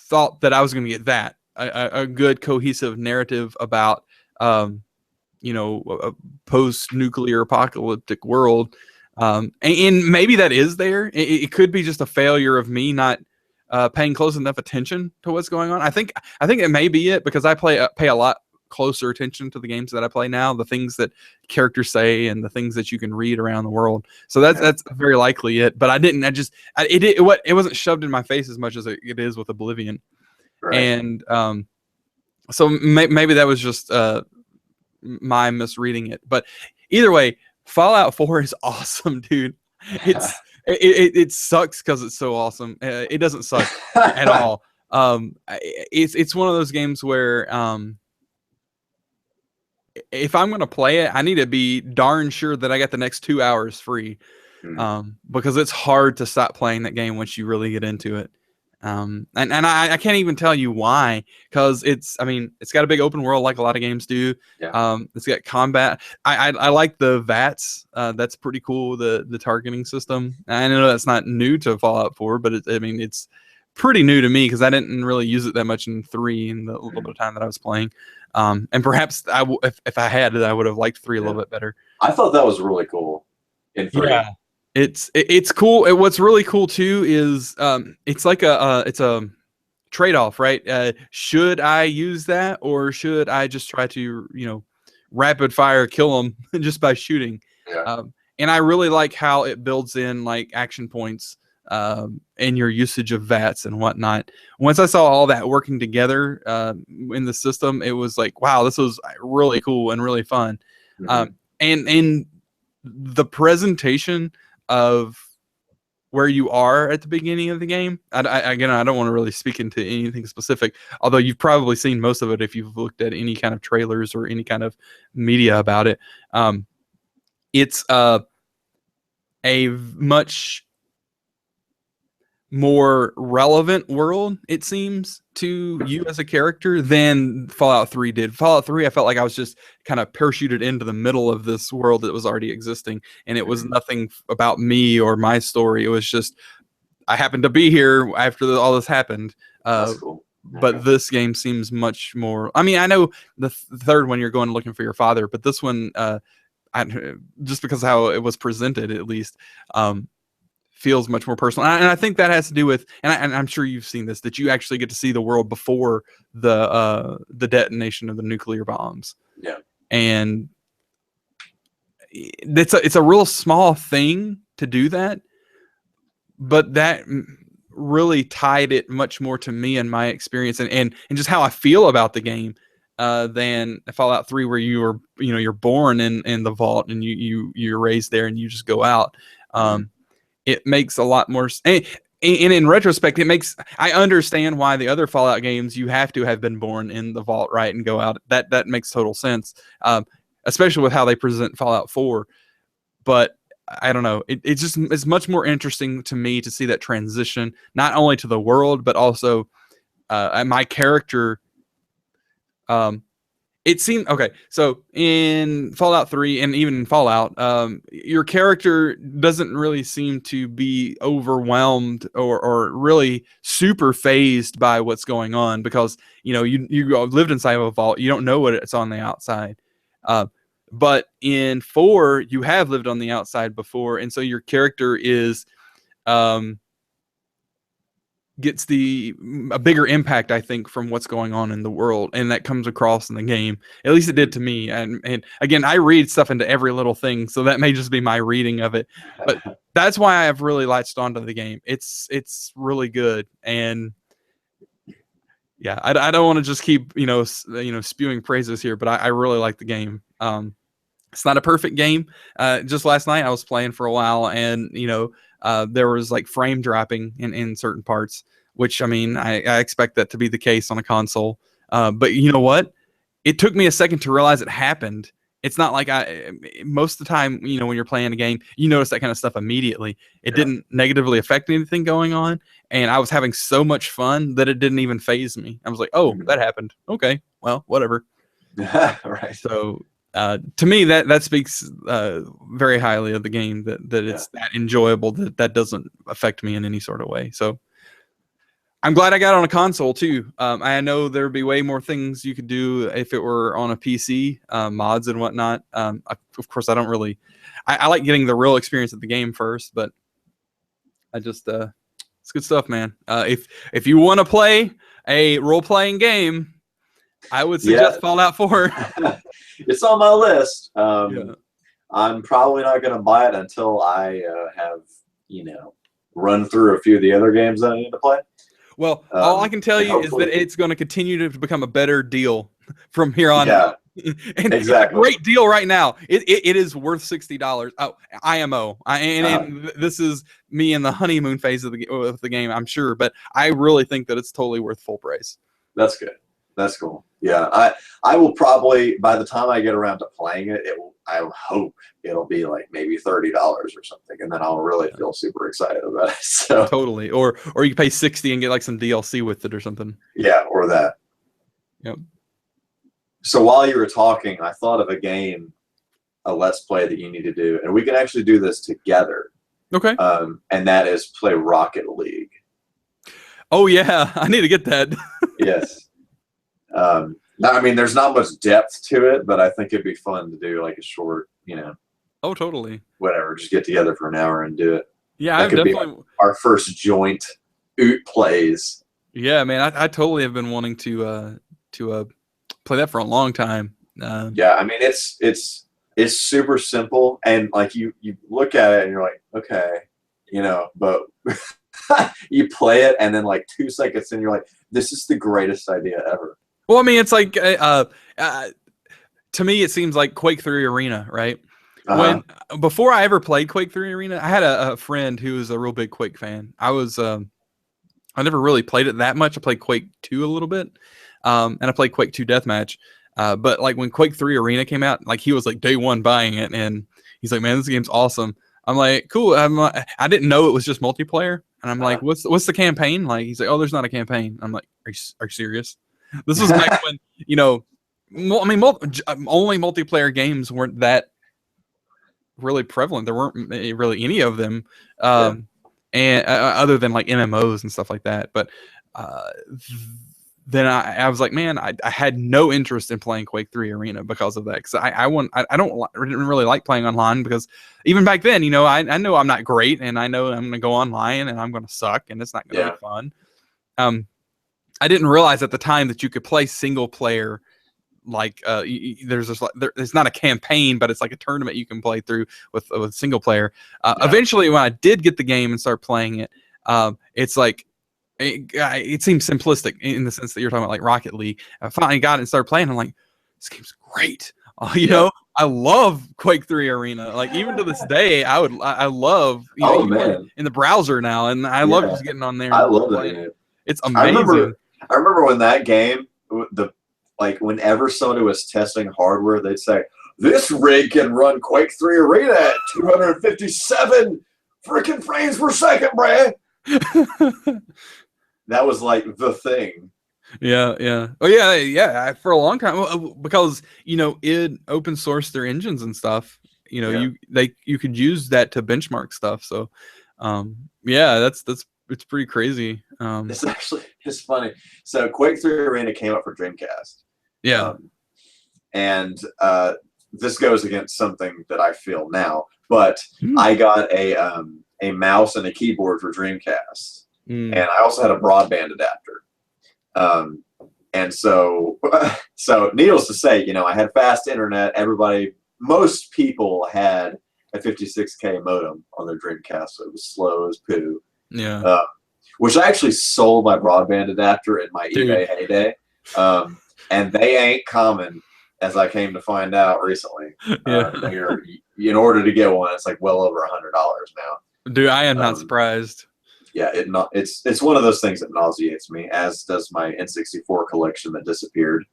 [SPEAKER 1] thought that I was going to get that a good cohesive narrative about a post-nuclear apocalyptic world, and maybe that is there. It could be just a failure of me not paying close enough attention to what's going on. I think it may be it, because I pay a lot closer attention to the games that I play now, the things that characters say and the things that you can read around the world. So that's very likely it. But it wasn't shoved in my face as much as it is with Oblivion.
[SPEAKER 2] Right.
[SPEAKER 1] And so maybe that was just my misreading it. But either way, Fallout 4 is awesome, dude. It sucks because it's so awesome. It doesn't suck at all. It's one of those games where if I'm going to play it, I need to be darn sure that I got the next 2 hours free, because it's hard to stop playing that game once you really get into it. And I can't even tell you why, because it's got a big open world like a lot of games do.
[SPEAKER 2] Yeah.
[SPEAKER 1] It's got combat. I like the VATS. That's pretty cool. The targeting system. I know that's not new to Fallout 4, but it's pretty new to me because I didn't really use it that much in 3 in the little bit of time that I was playing. And perhaps if I had it, I would have liked 3 a little bit better.
[SPEAKER 2] I thought that was really cool in 3.
[SPEAKER 1] Yeah. It's cool. What's really cool too is it's like it's a trade-off, right? Should I use that, or should I just try to rapid fire kill them just by shooting?
[SPEAKER 2] Yeah.
[SPEAKER 1] And I really like how it builds in like action points and your usage of VATS and whatnot. Once I saw all that working together in the system, it was like, wow, this was really cool and really fun. And the presentation of where you are at the beginning of the game, I don't want to really speak into anything specific, although you've probably seen most of it if you've looked at any kind of trailers or any kind of media about it. It's a much more relevant world, it seems, to you as a character than Fallout 3 did. Fallout 3, I felt like I was just kind of parachuted into the middle of this world that was already existing, and it was nothing about me or my story. It was just I happened to be here after all this happened.
[SPEAKER 2] That's cool.
[SPEAKER 1] But this game seems much more. I mean, I know the third one you're going looking for your father, but this one, just because of how it was presented, at least, feels much more personal. And I think that has to do with, and I'm sure you've seen this, that you actually get to see the world before the detonation of the nuclear bombs.
[SPEAKER 2] Yeah.
[SPEAKER 1] And it's a real small thing to do that, but that really tied it much more to me and my experience and just how I feel about the game than Fallout 3, where you're born in the vault and you're raised there and you just go out. It makes a lot more, and in retrospect, I understand why the other Fallout games you have to have been born in the vault, right, and go out. That makes total sense, especially with how they present Fallout 4. But I don't know, it's much more interesting to me to see that transition, not only to the world but also my character. It seemed okay. So in Fallout 3 and even in Fallout, your character doesn't really seem to be overwhelmed or really super phased by what's going on, because you lived inside of a vault. You don't know what it's on the outside. But in 4, you have lived on the outside before, and so your character is gets a bigger impact, I think, from what's going on in the world, and that comes across in the game. At least it did to me. And again, I read stuff into every little thing, so that may just be my reading of it. But that's why I've really latched onto the game. It's really good, and yeah, I don't want to just keep spewing praises here, but I really like the game. It's not a perfect game. Just last night I was playing for a while, and there was like frame dropping in certain parts, which I expect that to be the case on a console. But you know what? It took me a second to realize it happened, it's not like most of the time, you know, when you're playing a game, you notice that kind of stuff immediately. It didn't negatively affect anything going on, and I was having so much fun that it didn't even faze me. I was like, oh, that happened. Okay, well, whatever.
[SPEAKER 2] Right.
[SPEAKER 1] So to me, that speaks very highly of the game, that it's that enjoyable, that doesn't affect me in any sort of way. So I'm glad I got on a console too. I know there'd be way more things you could do if it were on a PC, mods and whatnot. Of course, I don't really. I like getting the real experience of the game first, but I just it's good stuff, man. If you want to play a role playing game, I would suggest Fallout 4.
[SPEAKER 2] It's on my list. I'm probably not going to buy it until I have, you know, run through a few of the other games that I need to play.
[SPEAKER 1] Well, all I can tell you is that it's going to continue to become a better deal from here on out. And exactly. It's a great deal right now. It is worth $60. Oh, IMO. And this is me in the honeymoon phase of the game, I'm sure. But I really think that it's totally worth full price.
[SPEAKER 2] That's good. That's cool. Yeah, I will probably, by the time I get around to playing it, I hope it'll be like maybe $30 or something, and then I'll really feel super excited about it. So
[SPEAKER 1] totally, or you pay $60 and get like some DLC with it or something.
[SPEAKER 2] Yeah, or that.
[SPEAKER 1] Yep.
[SPEAKER 2] So while you were talking, I thought of a game, a Let's Play that you need to do, and we can actually do this together.
[SPEAKER 1] Okay.
[SPEAKER 2] And that is play Rocket League.
[SPEAKER 1] Oh yeah, I need to get that.
[SPEAKER 2] Yes. I mean, there's not much depth to it, but I think it'd be fun to do like a short, you know.
[SPEAKER 1] Oh, totally.
[SPEAKER 2] Whatever, just get together for an hour and do it.
[SPEAKER 1] Yeah, I've definitely
[SPEAKER 2] be our first joint oot plays.
[SPEAKER 1] Yeah, man, I totally have been wanting to play that for a long time.
[SPEAKER 2] Yeah, I mean, it's super simple, and like you look at it and you're like, okay, you know, but you play it, and then like 2 seconds in, you're like, this is the greatest idea ever.
[SPEAKER 1] Well, I mean, it's like to me, it seems like Quake 3 Arena, right? Before I ever played Quake 3 Arena, I had a friend who was a real big Quake fan. I never really played it that much. I played Quake 2 a little bit, and I played Quake 2 Deathmatch. But like when Quake 3 Arena came out, like he was like day one buying it, and he's like, "Man, this game's awesome." I'm like, "Cool." I didn't know it was just multiplayer, and I'm like, "What's the campaign like?" He's like, "Oh, there's not a campaign." I'm like, "Are you serious?" This was back when, you know, I mean, only multiplayer games weren't that really prevalent. There weren't really any of them, and other than like MMOs and stuff like that. But then I was like, man, I had no interest in playing Quake 3 Arena because of that. Because I didn't really like playing online, because even back then, you know, I know I'm not great, and I know I'm going to go online and I'm going to suck, and it's not going to be fun. I didn't realize at the time that you could play single player. Like there's not a campaign, but it's like a tournament you can play through with single player. Eventually, when I did get the game and start playing it, it's like it seems simplistic in the sense that you're talking about, like Rocket League. I finally got it and started playing. I'm like, this game's great. You know, I love Quake 3 Arena. Like even to this day, I love. You know,
[SPEAKER 2] man,
[SPEAKER 1] in the browser now, and I love just getting on there.
[SPEAKER 2] I love that game.
[SPEAKER 1] It's amazing.
[SPEAKER 2] I remember when that game, whenever somebody was testing hardware, they'd say, "This rig can run Quake 3 Arena at 257 freaking frames per second, bruh." That was like the thing.
[SPEAKER 1] Yeah. Oh yeah. For a long time, because you know, it open sourced their engines and stuff. You know, you could use that to benchmark stuff. So, it's pretty crazy.
[SPEAKER 2] It's funny. So Quake 3 Arena came out for Dreamcast.
[SPEAKER 1] Yeah.
[SPEAKER 2] And this goes against something that I feel now, but I got a mouse and a keyboard for Dreamcast, and I also had a broadband adapter. And so needless to say, you know, I had fast internet. Most people had a 56K modem on their Dreamcast, so it was slow as poo.
[SPEAKER 1] Yeah.
[SPEAKER 2] Which I actually sold my broadband adapter in my eBay heyday. And they ain't common, as I came to find out recently. In order to get one, it's like well over $100 now.
[SPEAKER 1] Dude, I am not surprised.
[SPEAKER 2] Yeah, it's one of those things that nauseates me, as does my N64 collection that disappeared.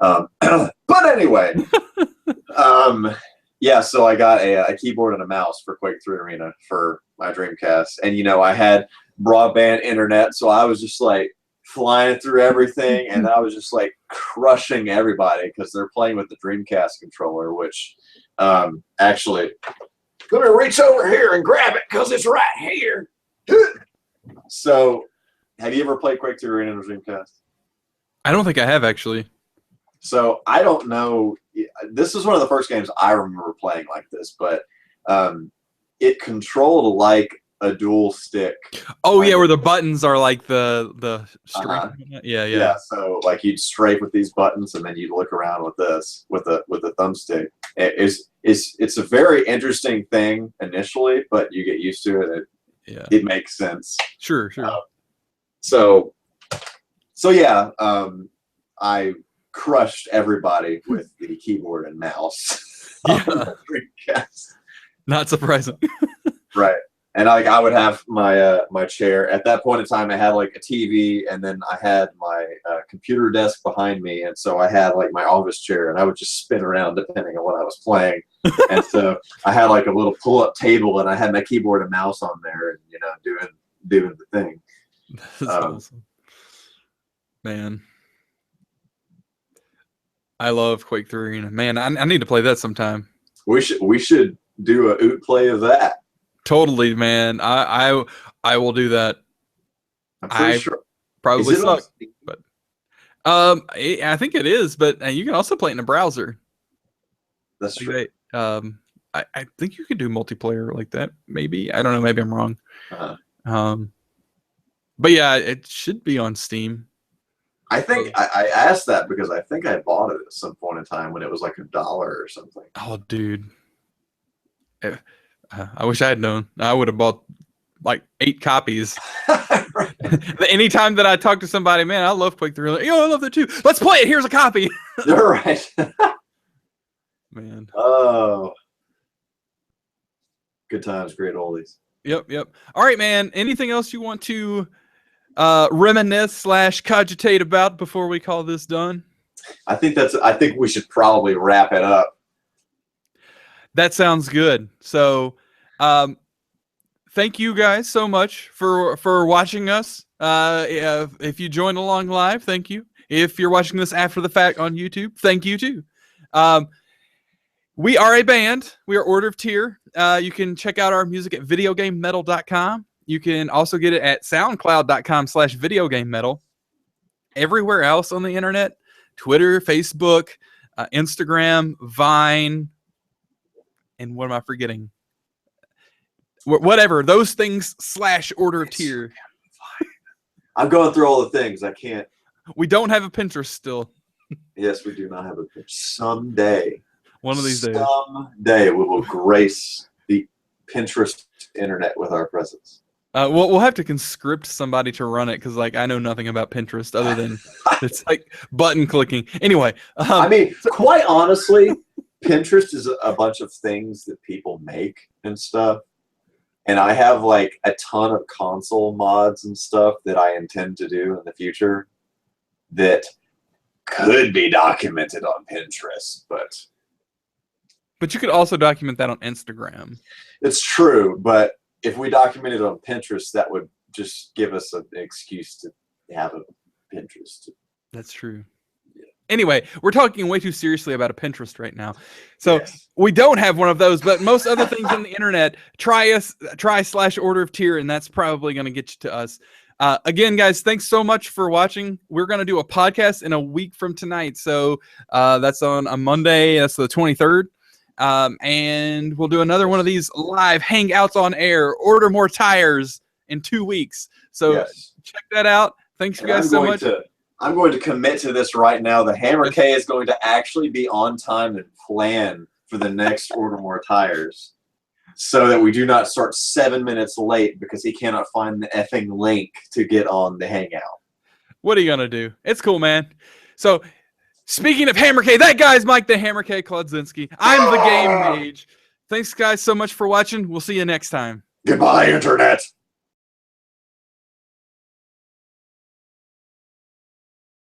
[SPEAKER 2] But anyway, yeah. So I got a keyboard and a mouse for Quake 3 Arena for my Dreamcast, and I had broadband internet, so I was just like flying through everything, and I was just like crushing everybody because they're playing with the Dreamcast controller, which actually, let me reach over here and grab it because it's right here. So, have you ever played Quake 3 Arena on Dreamcast?
[SPEAKER 1] I don't think I have, actually.
[SPEAKER 2] So, I don't know. This is one of the first games I remember playing like this, but it controlled like a dual stick.
[SPEAKER 1] Oh, yeah, where the buttons are like the string. Yeah.
[SPEAKER 2] So, like, you'd strafe with these buttons, and then you'd look around with this, with the thumbstick. It's a very interesting thing initially, but you get used to it. It makes sense.
[SPEAKER 1] Sure.
[SPEAKER 2] So yeah, I crushed everybody with the keyboard and mouse.
[SPEAKER 1] Yeah. Not surprising.
[SPEAKER 2] Right. And like I would have my my chair. At that point in time, I had like a TV, and then I had my computer desk behind me, and so I had like my office chair, and I would just spin around depending on what I was playing. And so I had like a little pull-up table, and I had my keyboard and mouse on there, and doing the thing.
[SPEAKER 1] That's awesome, man. I love Quake 3 Arena. Man, I need to play that sometime.
[SPEAKER 2] We should do a oot play of that.
[SPEAKER 1] Totally, man. I will do that.
[SPEAKER 2] I'm pretty sure.
[SPEAKER 1] Probably suck, but I think it is. But you can also play it in a browser.
[SPEAKER 2] That's true.
[SPEAKER 1] I think you could do multiplayer like that. Maybe, I don't know. Maybe I'm wrong. But yeah, it should be on Steam.
[SPEAKER 2] I think I asked that because I think I bought it at some point in time when it was like $1 or something.
[SPEAKER 1] Oh, dude. I wish I had known. I would have bought like 8 copies. Anytime that I talk to somebody, man, I love Quake 3. Like, I love that too. Let's play it. Here's a copy.
[SPEAKER 2] You're right.
[SPEAKER 1] Man.
[SPEAKER 2] Oh. Good times, great oldies.
[SPEAKER 1] Yep. All right, man. Anything else you want to reminisce / cogitate about before we call this done?
[SPEAKER 2] I think we should probably wrap it up.
[SPEAKER 1] That sounds good. So, thank you guys so much for watching us. If you joined along live, thank you. If you're watching this after the fact on YouTube, thank you too. We are a band. We are Order of Tyr. You can check out our music at videogamemetal.com. You can also get it at soundcloud.com/videogamemetal. Everywhere else on the internet, Twitter, Facebook, Instagram, Vine, and what am I forgetting? Whatever. Those things / Order of Tyr.
[SPEAKER 2] I'm going through all the things. I can't.
[SPEAKER 1] We don't have a Pinterest still.
[SPEAKER 2] Yes, we do not have a Pinterest. Someday.
[SPEAKER 1] One of these days.
[SPEAKER 2] Someday we will grace the Pinterest internet with our presence.
[SPEAKER 1] We'll have to conscript somebody to run it because, like, I know nothing about Pinterest other than it's like button clicking. Anyway,
[SPEAKER 2] I mean, quite honestly, Pinterest is a bunch of things that people make and stuff. And I have like a ton of console mods and stuff that I intend to do in the future that could be documented on Pinterest, but
[SPEAKER 1] you could also document that on Instagram.
[SPEAKER 2] It's true, but if we documented on Pinterest, that would just give us an excuse to have a Pinterest.
[SPEAKER 1] That's true. Anyway, we're talking way too seriously about a Pinterest right now. So yes. We don't have one of those, but most other things on the internet, try / Order of Tyr, and that's probably going to get you to us. Again, guys, thanks so much for watching. We're going to do a podcast in a week from tonight. So that's on a Monday. That's the 23rd. And we'll do another one of these live hangouts on air. Order More Tires in 2 weeks. So yes. Check that out. Thanks, you guys, so much.
[SPEAKER 2] I'm going to commit to this right now. The Hammer K is going to actually be on time and plan for the next Order More Tires so that we do not start 7 minutes late because he cannot find the effing link to get on the hangout.
[SPEAKER 1] What are you going to do? It's cool, man. So, speaking of Hammer K, that guy's Mike the Hammer K Klodzinski. I'm the Game Mage. Thanks, guys, so much for watching. We'll see you next time.
[SPEAKER 2] Goodbye, Internet.